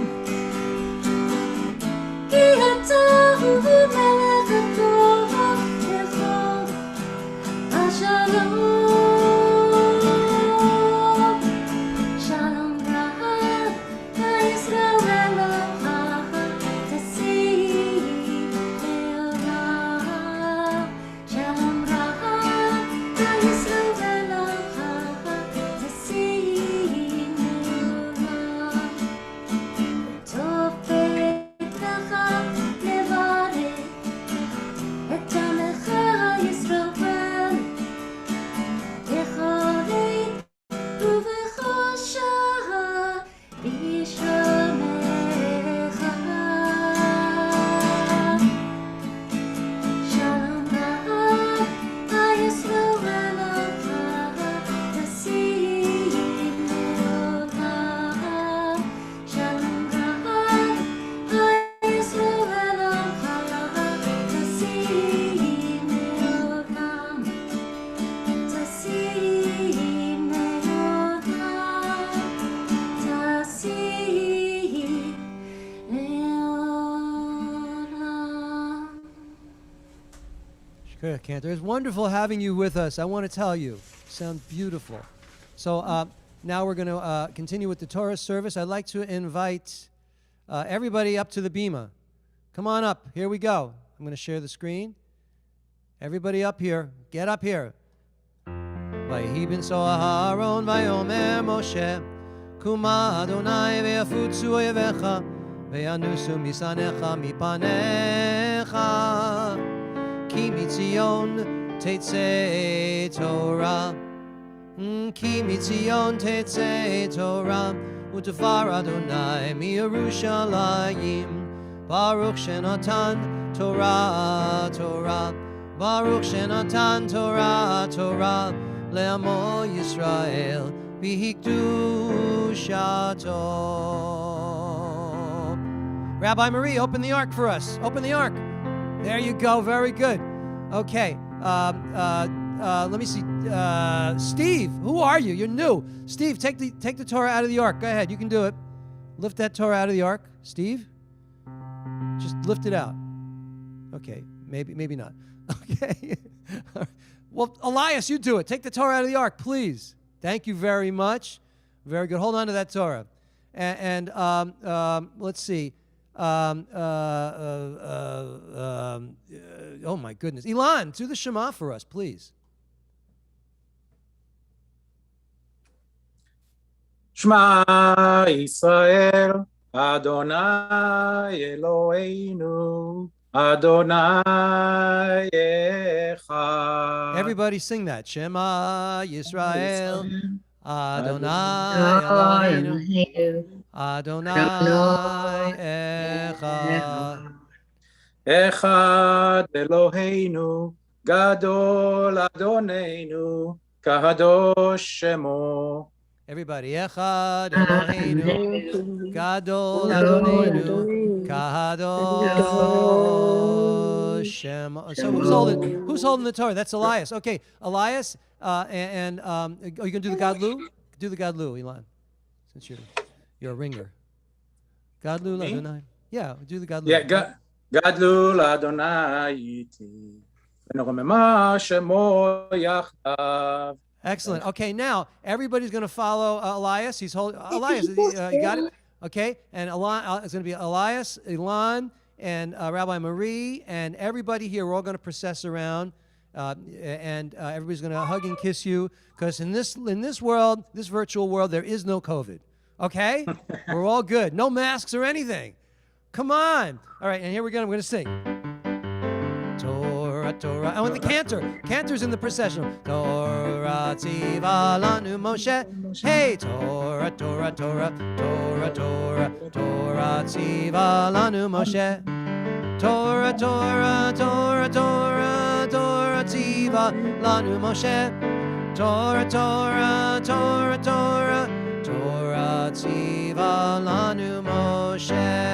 Speaker 1: Cantor. It's wonderful having you with us. I want to tell you, you sound beautiful. So now we're going to continue with the Torah service. I'd like to invite everybody up to the bima. Come on up. Here we go. I'm going to share the screen. Everybody up here. Get up here. Vayhi ben Aharon vayomer Moshe Kuma Adonai ve'afutzu oyevecha ve'yanusu misanecha mipanecha Ki mitzion tetzei Torah Ki mitzion tetzei Torah Utafar Adonai miYerushalayim Baruch shenatan Torah Torah Baruch shenatan Torah Torah Le'amo Yisrael B'hikdushato. Rabbi Marie, open the ark for us. Open the ark. There you go. Very good. Okay. Let me see. Steve, who are you? You're new. Steve, take the Torah out of the ark. Go ahead. You can do it. Lift that Torah out of the ark. Steve, just lift it out. Okay. Maybe not. Okay. Well, Elias, you do it. Take the Torah out of the ark, please. Thank you very much. Very good. Hold on to that Torah. And let's see. Oh, my goodness. Elon, do the Shema for us, please.
Speaker 5: Shema Yisrael, Adonai Eloheinu, Adonai Echad.
Speaker 1: Everybody sing that. Shema Yisrael, Adonai Eloheinu, Adonai Echad.
Speaker 5: Echad Eloheinu, Gadol Adonenu, Kadosh Shemo.
Speaker 1: Everybody, Echad Eloheinu, Gadol Adonenu, Kadosh Shemo. So who's holding the Torah? That's Elias. Okay, Elias, are you gonna do the Gadlu? Do the Gadlu, Elon, since you're a ringer. Gadlu Adonai. Yeah, do the Gadlu.
Speaker 5: Yeah, Gadol Adonai iti, v'noromema shemo yachdav.
Speaker 1: Excellent. Okay, now everybody's going to follow Elias. He's holding Elias. You got it. Okay, and it's going to be Elias, Elon, and Rabbi Marie, and everybody here. We're all going to process around, and everybody's going to hug and kiss you, because in this world, this virtual world, there is no COVID. Okay, we're all good. No masks or anything. Come on. All right, and here we're going to sing. Torah. I want the cantor. Cantor's in the procession. Torah tziva lanu Moshe. Hey, Torah, Torah, Torah, Torah, Torah, Torah tziva lanu Moshe. Torah, Torah, Torah, Torah, Torah tziva lanu Moshe. Torah, Torah, Torah, Torah, Torah tziva lanu Moshe.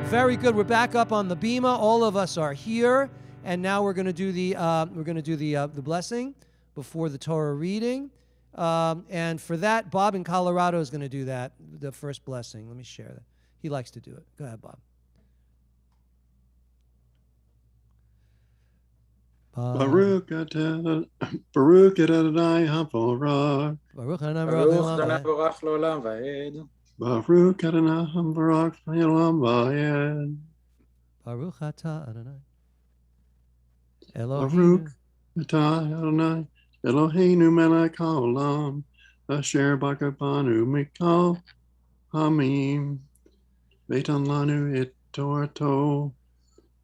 Speaker 1: Very good. We're back up on the bima. All of us are here, and now we're going to do the the blessing before the Torah reading. And for that, Bob in Colorado is going to do that, the first blessing. Let me share that. He likes to do it. Go ahead, Bob.
Speaker 9: Baruch Adonai HaVorach.
Speaker 1: Baruch Adonai
Speaker 5: Baruch L'olam Va'ed.
Speaker 9: Baruch Adonai HaVorach L'olam Va'ed.
Speaker 1: Baruch Atah Adonai
Speaker 9: Baruch Atah Adonai Eloheinu melech haolam asher baka banu mikol hamim veitan lanu et Torato.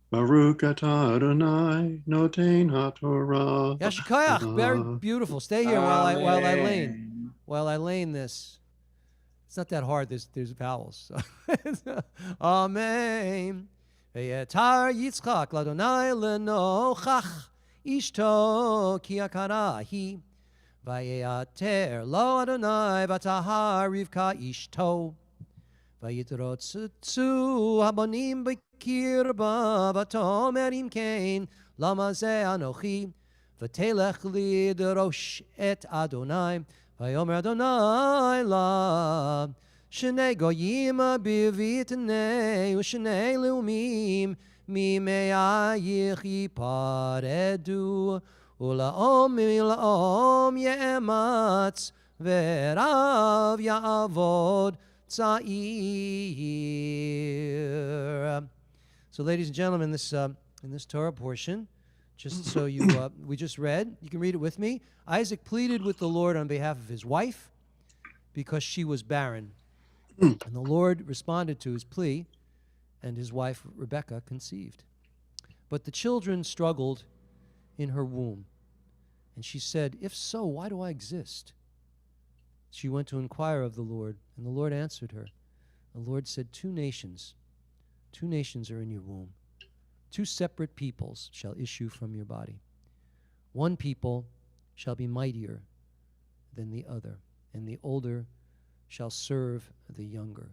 Speaker 9: Baruch atah Adonai noten haTorah.
Speaker 1: Yashikayach. Very beautiful. Stay here while I lane this. It's not that hard. There's vowels. So. Amen. Ve'yetar Yitzchak l'Adonai lenochach ishto ki akara hi. Vayeater lo Adonai v'tahar Rivka ishto. Vayitrotzu habonim b'kirba v'tomer im kein lama ze anochi. V'telech lidrosh et Adonai. Vayomer Adonai la Shnei goyim bivitnei Ushnei leumim Mimeyayich yiparedu Ulaom ye'ematz Verav ya'avod tza'ir. So ladies and gentlemen, in this Torah portion, just so we just read, you can read it with me. Isaac pleaded with the Lord on behalf of his wife because she was barren. And the Lord responded to his plea, and his wife Rebekah conceived. But the children struggled in her womb. And she said, "If so, why do I exist?" She went to inquire of the Lord, and the Lord answered her. The Lord said, two nations are in your womb. Two separate peoples shall issue from your body. One people shall be mightier than the other, and the older shall serve the younger.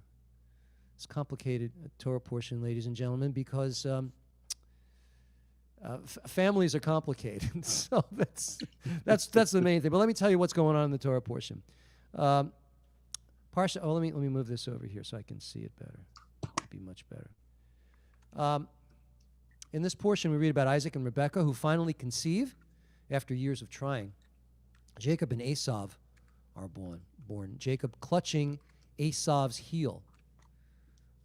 Speaker 1: It's complicated Torah portion, ladies and gentlemen, because families are complicated. So that's the main thing. But let me tell you what's going on in the Torah portion. Parsha. Oh, let me move this over here so I can see it better. It'd be much better. In this portion, we read about Isaac and Rebekah, who finally conceive after years of trying. Jacob and Esau are born. Jacob clutching Esau's heel.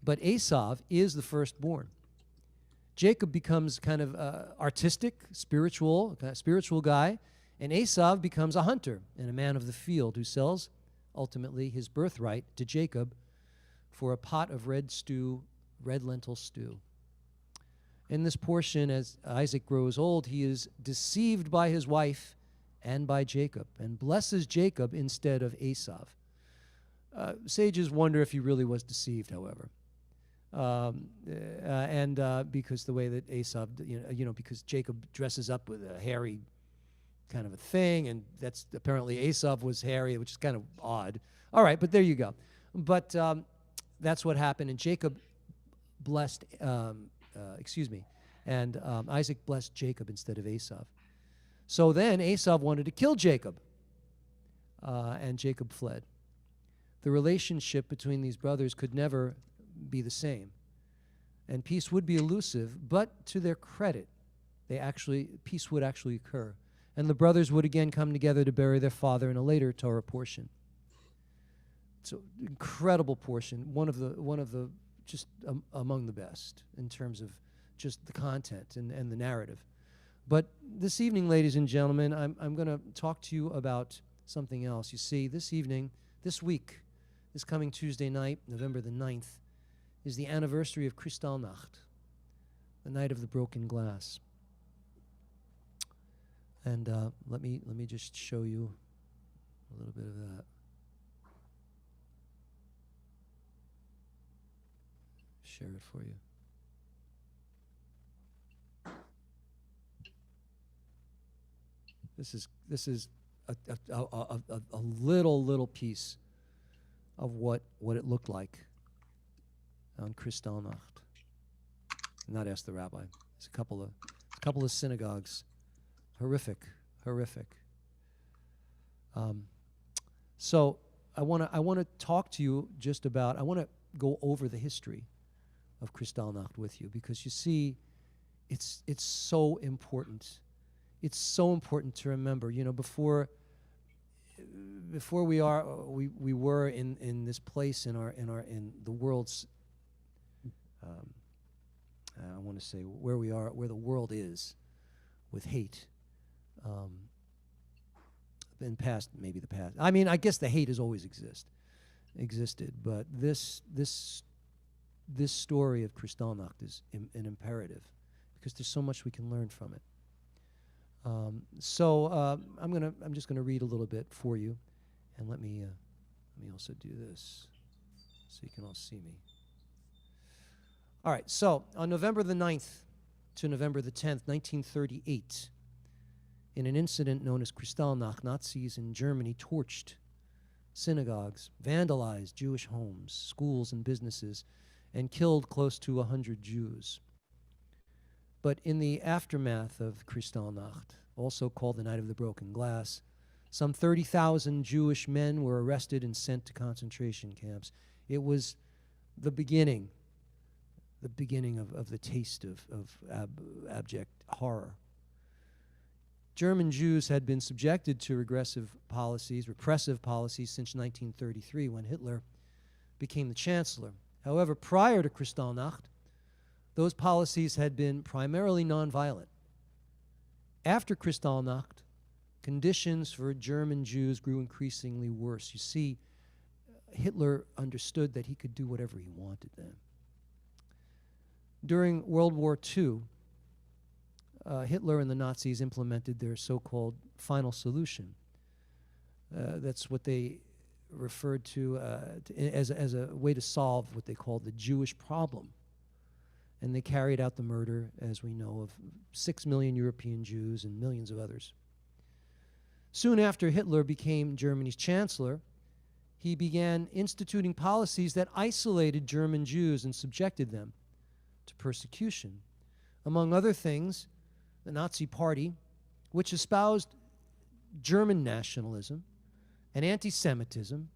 Speaker 1: But Esau is the firstborn. Jacob becomes kind of artistic, spiritual guy, and Esau becomes a hunter and a man of the field who sells, ultimately, his birthright to Jacob for a pot of red lentil stew. In this portion, as Isaac grows old, he is deceived by his wife and by Jacob, and blesses Jacob instead of Esau. Sages wonder if he really was deceived, however. Because the way that Esau, because Jacob dresses up with a hairy kind of a thing, and that's apparently Esau was hairy, which is kind of odd. All right, but there you go. But that's what happened, and Jacob blessed, and Isaac blessed Jacob instead of Esau. So then Esau wanted to kill Jacob, and Jacob fled. The relationship between these brothers could never be the same, and peace would be elusive, but to their credit, peace would actually occur, and the brothers would again come together to bury their father in a later Torah portion. It's an incredible portion, one of the just among the best in terms of just the content and the narrative. But this evening, ladies and gentlemen, I'm going to talk to you about something else. You see, this week, this coming Tuesday night, November the 9th, is the anniversary of Kristallnacht, the night of the broken glass. And let me just show you a little bit of that. Share it for you. This is a little piece of what it looked like on Kristallnacht. Not ask the rabbi. It's a couple of synagogues. Horrific. So I want to talk to you just about. I want to go over the history of Kristallnacht with you, because you see, it's so important. It's so important to remember. Before we were in this place in the world's. I want to say where we are, where the world is, with hate. In maybe the past. I mean, I guess the hate has always existed, but this story of Kristallnacht is an imperative, because there's so much we can learn from it. I'm just gonna read a little bit for you, and let me also do this so you can all see me. All right, so on November the 9th to November the 10th, 1938, in an incident known as Kristallnacht, Nazis in Germany torched synagogues, vandalized Jewish homes, schools, and businesses, and killed close to 100 Jews. But in the aftermath of Kristallnacht, also called the Night of the Broken Glass, some 30,000 Jewish men were arrested and sent to concentration camps. It was the beginning of the taste of abject horror. German Jews had been subjected to repressive policies since 1933, when Hitler became the chancellor. However, prior to Kristallnacht, those policies had been primarily nonviolent. After Kristallnacht, conditions for German Jews grew increasingly worse. You see, Hitler understood that he could do whatever he wanted then. During World War II, Hitler and the Nazis implemented their so-called final solution. That's what they referred to as a way to solve what they called the Jewish problem. And they carried out the murder, as we know, of 6 million European Jews and millions of others. Soon after Hitler became Germany's chancellor, he began instituting policies that isolated German Jews and subjected them to persecution. Among other things, the Nazi Party, which espoused German nationalism and anti-Semitism,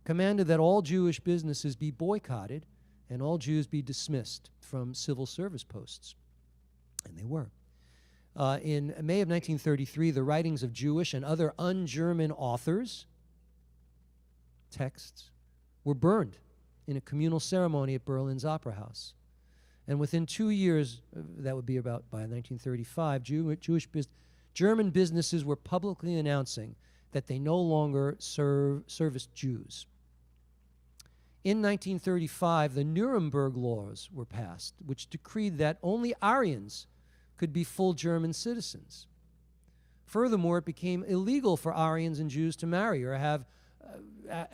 Speaker 1: commanded that all Jewish businesses be boycotted and all Jews be dismissed from civil service posts. And they were. In May of 1933, the writings of Jewish and other un-German authors, texts, were burned in a communal ceremony at Berlin's Opera House. And within 2 years, that would be about by 1935, German businesses were publicly announcing that they no longer serviced Jews. In 1935, the Nuremberg laws were passed, which decreed that only Aryans could be full German citizens. Furthermore, it became illegal for Aryans and Jews to marry or have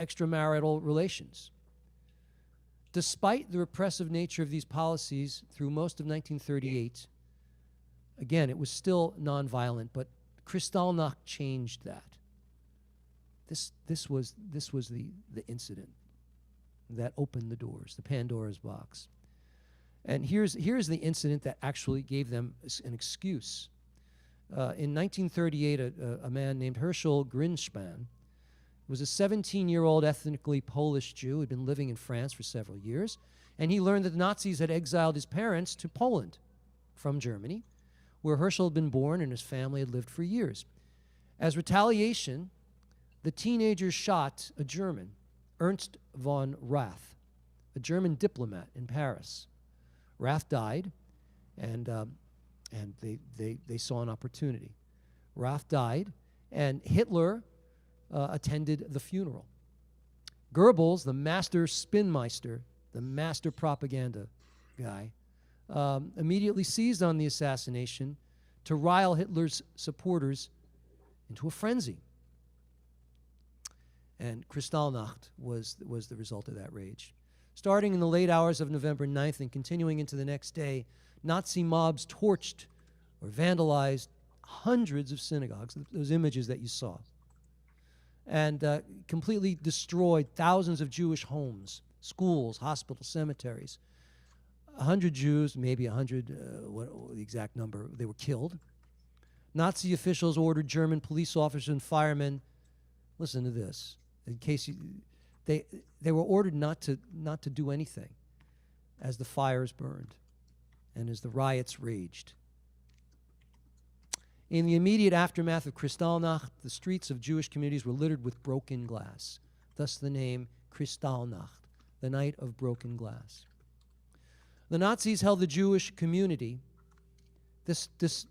Speaker 1: extramarital relations. Despite the repressive nature of these policies through most of 1938, again, it was still nonviolent, but Kristallnacht changed that. This was the incident that opened the doors, the Pandora's box. And here's the incident that actually gave them an excuse. In 1938, a man named Herschel Grinspan was a 17-year-old ethnically Polish Jew who had been living in France for several years, and he learned that the Nazis had exiled his parents to Poland from Germany, where Herschel had been born and his family had lived for years. As retaliation, the teenagers shot a German, Ernst von Rath, a German diplomat in Paris. Rath died, and they saw an opportunity. Rath died, and Hitler attended the funeral. Goebbels, the master spinmeister, the master propaganda guy, immediately seized on the assassination to rile Hitler's supporters into a frenzy. And Kristallnacht was the result of that rage. Starting in the late hours of November 9th and continuing into the next day, Nazi mobs torched or vandalized hundreds of synagogues, those images that you saw, and completely destroyed thousands of Jewish homes, schools, hospitals, cemeteries. 100 Jews, maybe 100, what the exact number, they were killed. Nazi officials ordered German police officers and firemen, listen to this, in case they were ordered not to do anything as the fires burned and as the riots raged. In the immediate aftermath of Kristallnacht, the streets of Jewish communities were littered with broken glass, thus the name Kristallnacht, the night of broken glass. The Nazis held the Jewish community, the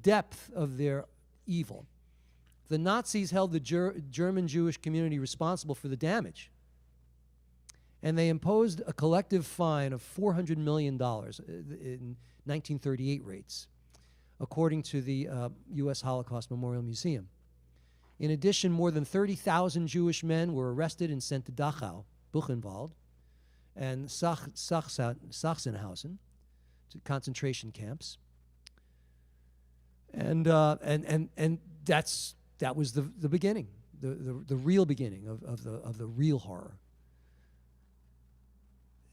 Speaker 1: depth of their evil. The Nazis held the German Jewish community responsible for the damage, and they imposed a collective fine of $400 million in 1938 rates, according to the U.S. Holocaust Memorial Museum. In addition, more than 30,000 Jewish men were arrested and sent to Dachau, Buchenwald, and Sachsenhausen, to concentration camps. And that was the beginning, the real beginning of the real horror.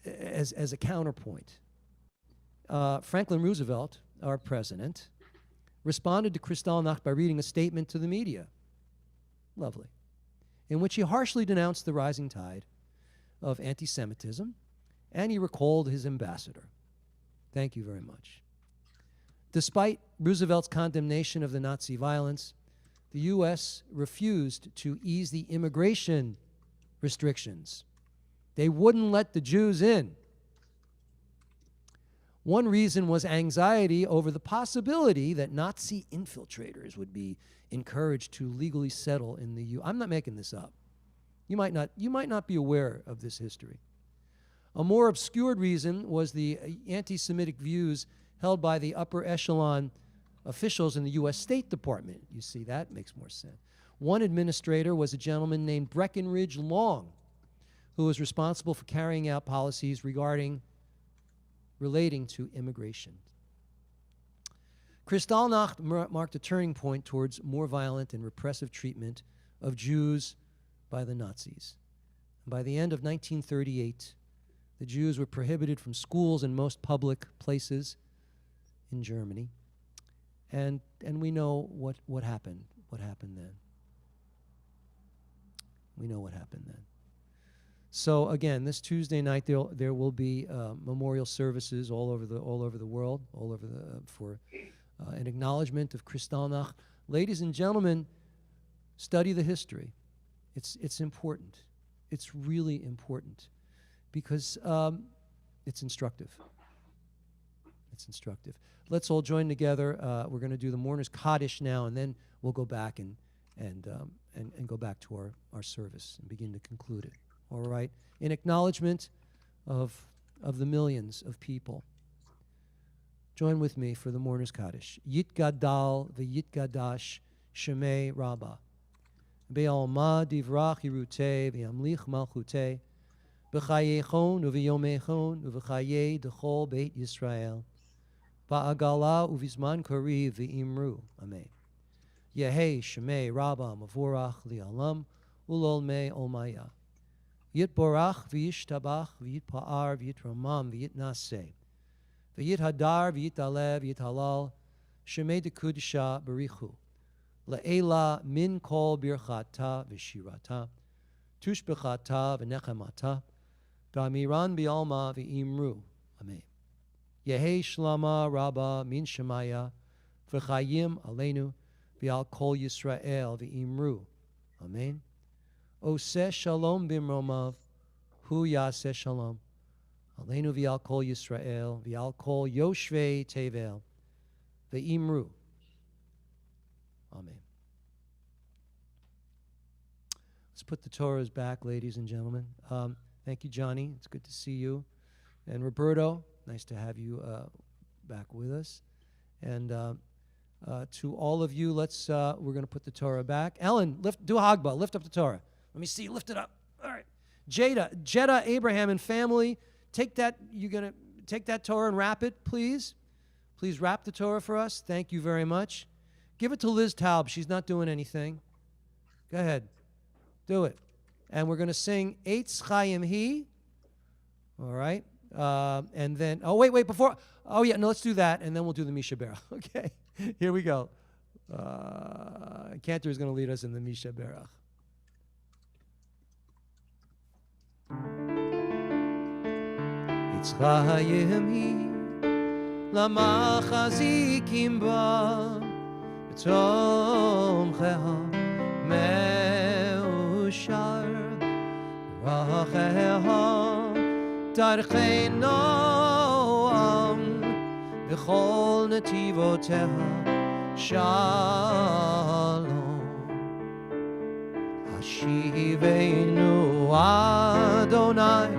Speaker 1: As a counterpoint, Franklin Roosevelt, our president, responded to Kristallnacht by reading a statement to the media, lovely, in which he harshly denounced the rising tide of anti-Semitism, and he recalled his ambassador. Thank you very much. Despite Roosevelt's condemnation of the Nazi violence, the U.S. refused to ease the immigration restrictions. They wouldn't let the Jews in. One reason was anxiety over the possibility that Nazi infiltrators would be encouraged to legally settle in the U.S. I'm not making this up. You might not be aware of this history. A more obscured reason was the anti-Semitic views held by the upper echelon officials in the U.S. State Department. You see, that makes more sense. One administrator was a gentleman named Breckinridge Long, who was responsible for carrying out policies relating to immigration. Kristallnacht marked a turning point towards more violent and repressive treatment of Jews by the Nazis. By the end of 1938, the Jews were prohibited from schools and most public places in Germany. And we know what happened then. We know what happened then. So again, this Tuesday night there will be memorial services all over the world, for an acknowledgement of Kristallnacht. Ladies and gentlemen, study the history. It's important. It's really important because it's instructive. It's instructive. Let's all join together. We're going to do the Mourners Kaddish now, and then we'll go back and go back to our service and begin to conclude it. All right? In acknowledgement of the millions of people. Join with me for the Mourners Kaddish. Yitgadal v'yitgadash shemei Rabbah. Be'alma divrach yiruteh v'yamlich malchuteh. B'chayechon uv'yomechon uv'chayei dechol beit Yisrael. Ba'agala uvizman kariv v'imru. Amen. Yehei shemei Rabbah mavorach li'alam ulol me olmaya. Yitborach v'yishtabach v'yitpa'ar v'yitramam v'yitnaseh. V'yithadar v'yitalev v'yithalal shemei dekudisha barichu. Le'ela min kol birchata v'shirata. Tushbechata v'nechemata. Damiran bi'alma v'imru. Amen. Yehei shlama Rabbah min shemaya. V'chayim aleinu v'al kol Yisrael v'imru. Amen. Oseh shalom bimromav, hu yaseh shalom. Aleinu v'al kol Yisrael, v'al kol yoshvei tevel, v'imru. Amen. Let's put the Torahs back, ladies and gentlemen. Thank you, Johnny. It's good to see you. And Roberto, nice to have you back with us. And to all of you, we're going to put the Torah back. Ellen, do a Hagbah. Lift up the Torah. Let me see. Lift it up. All right. Jeda, Abraham, and family, you're going to take that Torah and wrap it, please. Please wrap the Torah for us. Thank you very much. Give it to Liz Taub. She's not doing anything. Go ahead. Do it. And we're going to sing Eitz Chaim Hi. All right. And then, let's do that, and then we'll do the Mishibara. Okay. Here we go. Cantor is going to lead us in the Mishibara. Eitz Chaim Hi Lama Chazikim Ba B'Tom Cheha Me'ushar Racheha Darchei Noam V'chol Netivoteha Shalom Hashivenu Adonai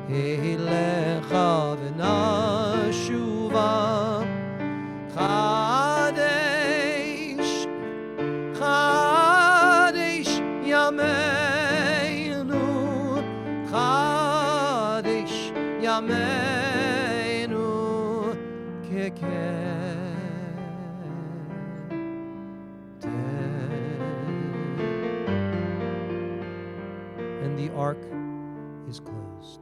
Speaker 1: Elecha v'nashuva Chadesh Yameinu Chadesh Yameinu And the ark is closed.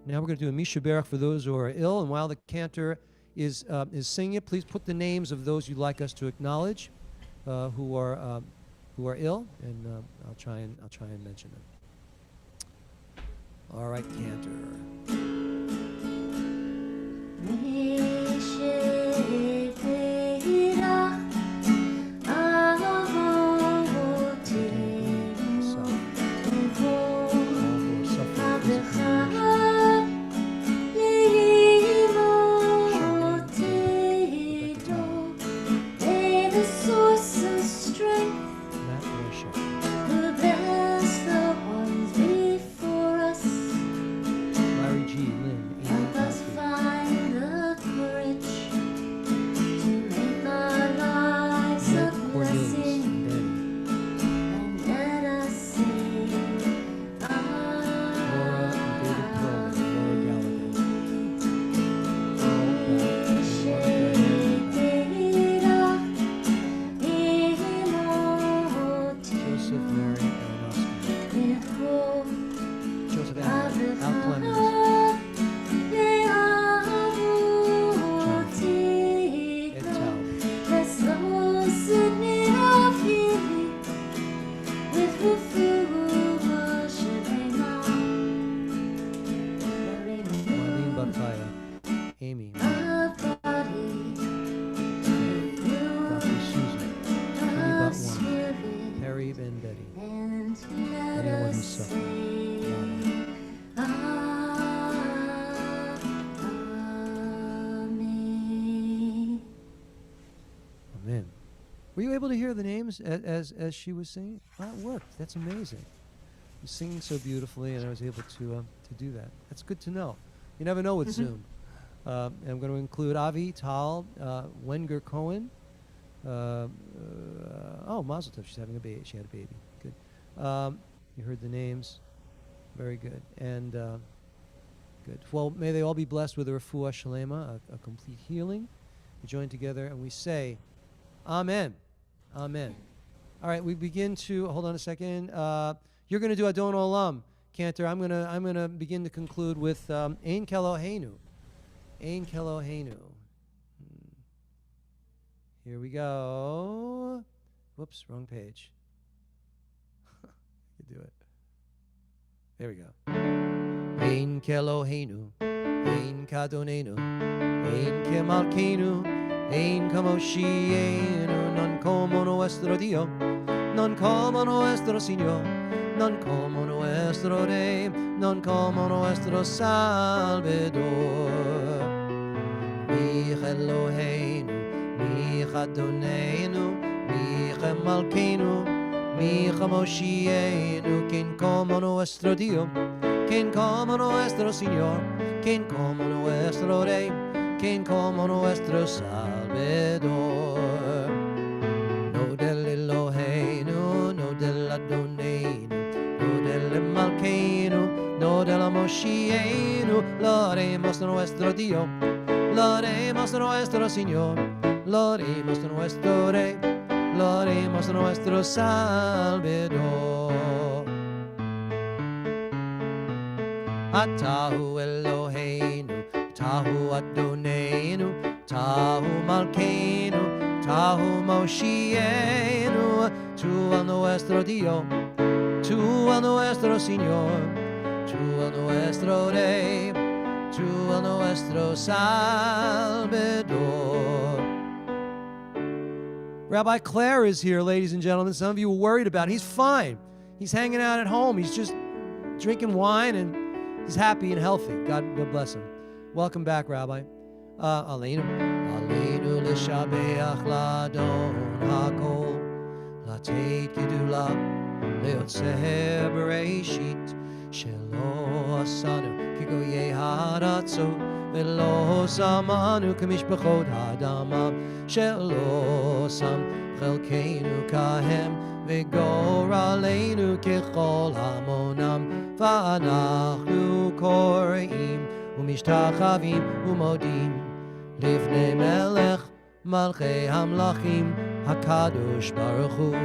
Speaker 1: Now we're going to do a Mishibara for those who are ill, and while the cantor is singing it, please put the names of those you'd like us to acknowledge who are ill, and I'll try and mention them. All right, cantor. Were you able to hear the names as she was singing? Oh, it worked. That's amazing. You're singing so beautifully, and I was able to do that. That's good to know. You never know with Zoom. And I'm going to include Avi, Tal, Wenger Cohen. Mazel tov. She's having a baby. She had a baby. Good. You heard the names. Very good. And good. Well, may they all be blessed with a refuah shalema, a complete healing. We join together and we say, Amen. Amen. All right, we begin to, hold on a second. You're going to do Adon Olam, Cantor. I'm going to begin to conclude with Ein Keloheinu. Ein Keloheinu. Here we go. Whoops, wrong page. You do it. There we go. Ein Keloheinu, Ein Kadonenu, Ein Kemalkeinu, Ein Kamoshienu, non como nuestro Dio, non como nuestro Señor, non como nuestro Rey, non como nuestro Salvador. Mi Eloheinu, mi Adonenu, mi Malkeinu, mi Moshienu, quien como nuestro Dio, quien como nuestro Señor, quien como nuestro Rey, quien como nuestro Salvador. No del Eloheinu, no del Adonenu, no del Malkeinu, no del Moshienu, lo haremos nuestro Dio, lo haremos nuestro Señor, lo haremos nuestro Rey, lo haremos nuestro Salvador. Atahu Eloheinu, Tahu Adonenu, Tahu Malkeinu, Tahu Moshienu, tú a nuestro Dios, tú a nuestro Señor, tú a nuestro Rey, tú a nuestro Salvador. Rabbi Claire is here, ladies and gentlemen. Some of you were worried about him. He's fine. He's hanging out at home. He's just drinking wine, and he's happy and healthy. God bless him. Welcome back, Rabbi. Aleinu. Aleinu l'shabeach l'adon hakol, lateit gedula, leotzeh bereshit, shelo asanu kigoyei haratzo, velo samanu k'mishpachot ha'adama, shelo sam chelkeinu kahem, v'goraleinu kechol hamonam, v'anachnu koreim, ומשתחווים ומודים לפני מלך מלכי המלכים הקדוש ברוך הוא.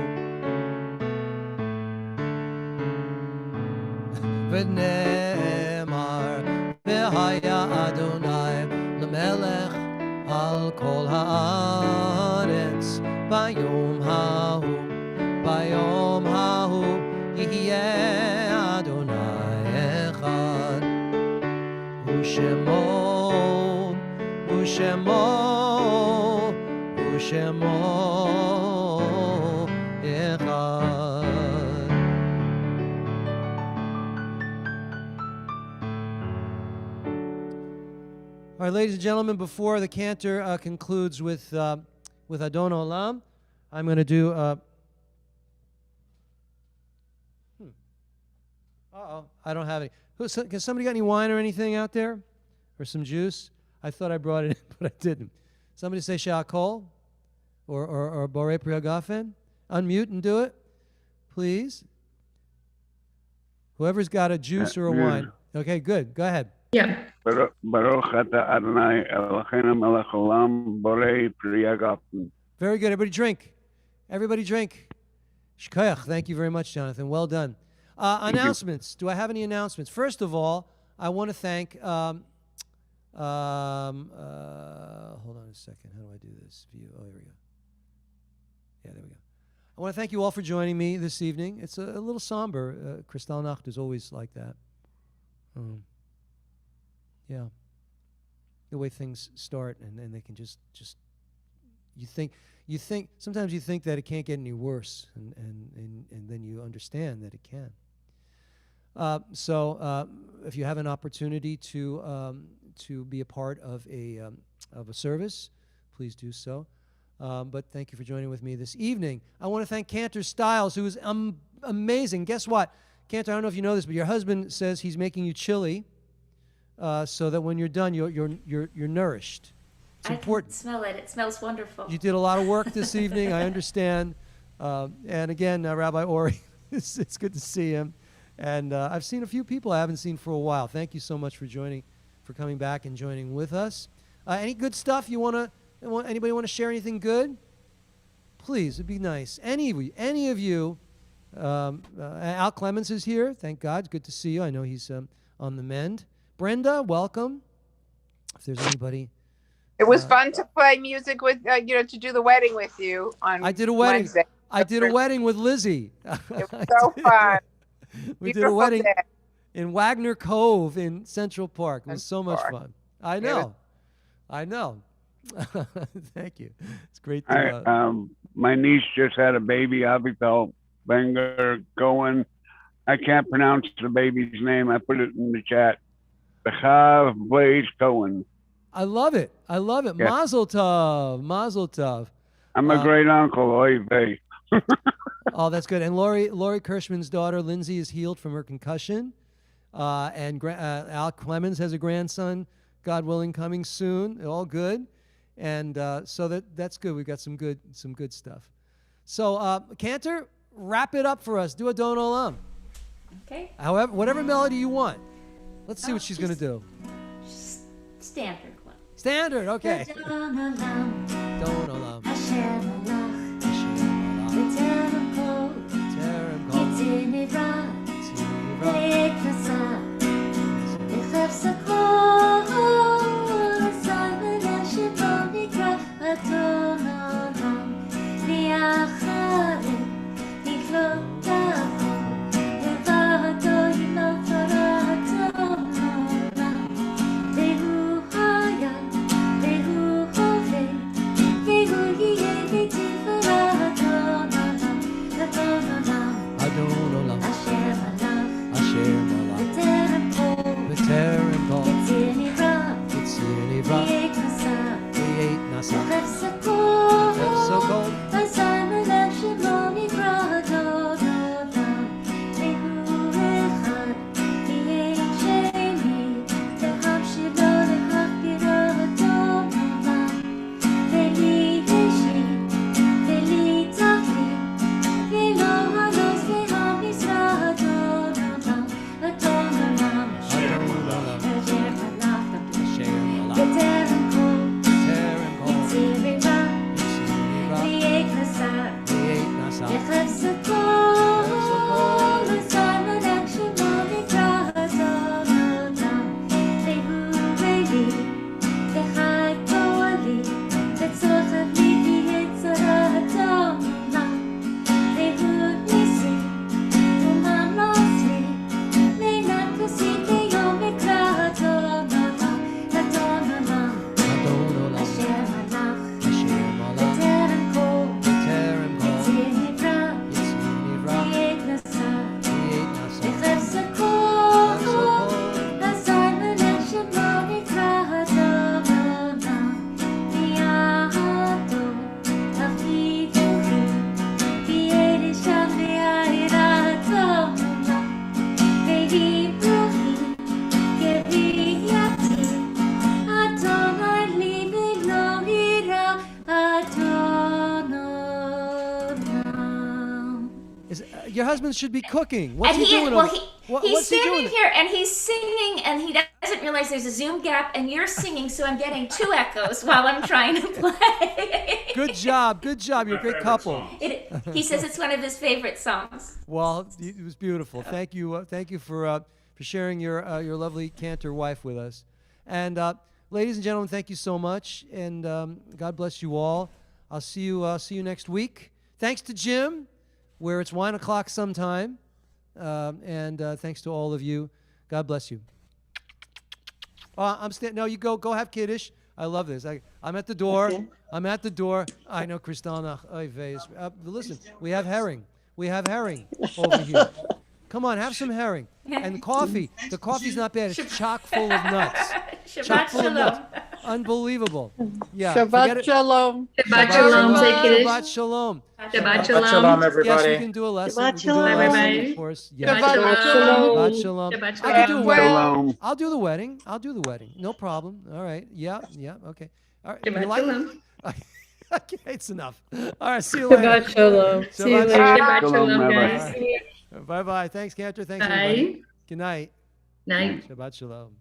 Speaker 1: ונאמר והיה אדוני למלך על כל הארץ ביום ההוא יהיה אדוני אחד. ושמו אחד. All right, ladies and gentlemen, before the cantor concludes with Adon Olam, I'm going to do I don't have any. Can somebody got any wine or anything out there? Or some juice? I thought I brought it in, but I didn't. Somebody say Sha'akol or Borei Pri Hagafen. Unmute and do it, please. Whoever's got a juice or a wine. Okay, good. Go ahead.
Speaker 4: Yeah.
Speaker 2: Baruch atah Adonai Eloheinu melech haolam borei pri hagafen.
Speaker 1: Very good. Everybody drink. Everybody drink. Shkoyach. Thank you very much, Jonathan. Well done. Announcements. Do I have any announcements? First of all, I want to thank. Hold on a second. How do I do this? View. Oh, here we go. Yeah, there we go. I want to thank you all for joining me this evening. It's a little somber. Kristallnacht is always like that. Yeah. The way things start, and then they can just you think sometimes you think that it can't get any worse, and then you understand that it can. So if you have an opportunity to be a part of a service, please do so. But thank you for joining with me this evening. I want to thank Cantor Stiles, who is amazing. Guess what? Cantor, I don't know if you know this, but your husband says he's making you chili so that when you're done, you're nourished. It's important.
Speaker 3: I can smell it. It smells wonderful.
Speaker 1: You did a lot of work this evening. I understand. And again, Rabbi Ori, it's good to see him. And I've seen a few people I haven't seen for a while. Thank you so much for coming back and joining with us. Any good stuff you anybody want to share anything good? Please, it'd be nice. Any of you. Al Clemens is here. Thank God. It's good to see you. I know he's on the mend. Brenda, welcome. If there's anybody.
Speaker 10: It was fun to play music with, to do the wedding with you on
Speaker 1: I did a wedding.
Speaker 10: Wednesday.
Speaker 1: I did a wedding with Lizzie.
Speaker 10: It was so fun.
Speaker 1: We did a wedding in Wagner Cove in Central Park. It was so much fun. I know. Thank you. It's great to
Speaker 2: my niece just had a baby, Avital Wenger Cohen. I can't pronounce the baby's name. I put it in the chat. Bechav Blaze Cohen.
Speaker 1: I love it.
Speaker 2: Yeah.
Speaker 1: Mazel tov. Mazel tov.
Speaker 2: I'm a great uncle. Oy vey.
Speaker 1: Oh, that's good. And Lori Kirschman's daughter, Lindsay, is healed from her concussion. And Al Clemens has a grandson, God willing, coming soon. All good. And so that's good. We've got some good stuff. So, Cantor, wrap it up for us. Do a Don Olam.
Speaker 3: Okay.
Speaker 1: However, whatever melody you want. Let's see what she's going to do.
Speaker 3: Standard one.
Speaker 1: Standard, okay.
Speaker 3: Don Olam.
Speaker 1: Don Olam.
Speaker 3: Hashem Alach.
Speaker 1: Hashem
Speaker 3: B'terem kol.
Speaker 1: B'terem kol.
Speaker 3: Yitzin Ivra. V'eknasa. V'chef sakol. Simon Hashem Nikra. Adon Olam. V'yacharem. Niklot Davon. V'vato Yinofara. Adon Olam. Vehu Haya. Vehu Hove. Vehu Yeh V'tifara. Adon Olam. Adon Olam.
Speaker 1: Adon Olam.
Speaker 3: Hashem Alach.
Speaker 1: Hashem Alach.
Speaker 3: B'terem kol.
Speaker 1: B'terem kol.
Speaker 3: Yitzin Ivra.
Speaker 1: Yitzin Ivra.
Speaker 3: V'eknasa.
Speaker 1: V'yetnasa.
Speaker 3: V'chef sakol.
Speaker 1: V'chef sakol.
Speaker 3: Simon Hashem Nikra. Adon Olam. Vehu Echad. V'yeh Sheni. V'hamshir lo lehachbiro. Adon Olam. V'li Yeshi. V'li Tachli. V'lo halos v'hamisra. Adon Olam. Adon Olam.
Speaker 1: Adon Olam.
Speaker 3: Hashem Alach.
Speaker 1: Hashem Alach.
Speaker 3: B'terem kol.
Speaker 1: B'terem kol.
Speaker 3: Yitzin Ivra.
Speaker 1: Yitzin Ivra.
Speaker 3: V'eknasa.
Speaker 1: V'yetnasa.
Speaker 3: V'chef sakol. Simon Hashem Nikra. Adon Olam. Vehu Eli. V'chai Poali. V'tzochav libi Yetzara. Adon Olam. Vehu Nisi. U'mamlosli. Leilan Kosit B'yom Mikra. Adon Olam. Adon Olam.
Speaker 1: Adon Olam.
Speaker 3: Hashem Alach.
Speaker 1: Hashem Alach.
Speaker 3: B'terem kol.
Speaker 1: B'terem kol.
Speaker 3: Yitzin Ivra.
Speaker 1: Yitzin Ivra.
Speaker 3: V'eknasa.
Speaker 1: V'yetnasa.
Speaker 3: V'chef sakol.
Speaker 1: V'chef sakol.
Speaker 3: Simon Hashem Nikra. Adon Olam. V'yahato. Achiduhi. V'yelisha v'yahira. Adon Olam. V'yibrohi. K'v'yati. Adonai li v'lo hira. Adon Olam.
Speaker 1: Your husband should be cooking. What's
Speaker 3: And
Speaker 1: he doing?
Speaker 3: well,
Speaker 1: over-
Speaker 3: he's
Speaker 1: what's he
Speaker 3: standing
Speaker 1: doing?
Speaker 3: here and he's singing and he doesn't realize there's a Zoom gap and you're singing, so I'm getting two echoes while I'm trying to play.
Speaker 1: Good job. You're a great couple.
Speaker 3: He says it's one of his favorite songs.
Speaker 1: Well, it was beautiful. Thank you for sharing your lovely Cantor wife with us. And ladies and gentlemen, thank you so much. And God bless you all. I'll see you next week. Thanks to Jim, where it's 1 o'clock sometime. And thanks to all of you. God bless you. No, you go have Kiddush. I love this. I'm at the door.
Speaker 8: Okay.
Speaker 1: I'm at the door. I know Kristallnacht. Listen, we have herring. Over here. Come on, have some herring. And coffee. The coffee's not bad. It's chock full of nuts.
Speaker 3: Shabbat Shalom.
Speaker 1: Unbelievable. Yeah. forget
Speaker 10: Shabbat
Speaker 1: it.
Speaker 10: shalom.
Speaker 11: Shabbat shalom. Take it.
Speaker 1: Shabbat shalom.
Speaker 11: Shabbat
Speaker 5: Shabbat
Speaker 11: shalom.
Speaker 5: shalom,
Speaker 1: Yes,
Speaker 5: everybody.
Speaker 1: we can do a lesson.
Speaker 6: Shabbat
Speaker 1: We can do a
Speaker 6: shalom.
Speaker 1: lesson,
Speaker 11: Bye-bye.
Speaker 1: of course. Yeah.
Speaker 11: Shabbat
Speaker 10: Shabbat
Speaker 11: shalom.
Speaker 1: Shabbat shalom.
Speaker 11: Shabbat
Speaker 1: I can do a
Speaker 11: shalom.
Speaker 1: wedding.
Speaker 2: Shalom.
Speaker 1: I'll do the wedding. I'll do the wedding. No problem. All right. Yeah. Yeah. Okay. All right. You
Speaker 11: Shabbat
Speaker 1: like
Speaker 11: shalom.
Speaker 1: Okay, it's enough. All right. See you later.
Speaker 4: Shabbat shalom. See you
Speaker 1: Shabbat
Speaker 4: later.
Speaker 11: Shabbat
Speaker 2: Shalom,
Speaker 11: shalom,
Speaker 2: Rabbi.
Speaker 11: guys.
Speaker 1: Bye bye. Thanks, Cantor. Thanks, everybody.
Speaker 11: Bye.
Speaker 1: Good night.
Speaker 11: Night.
Speaker 1: Shabbat shalom.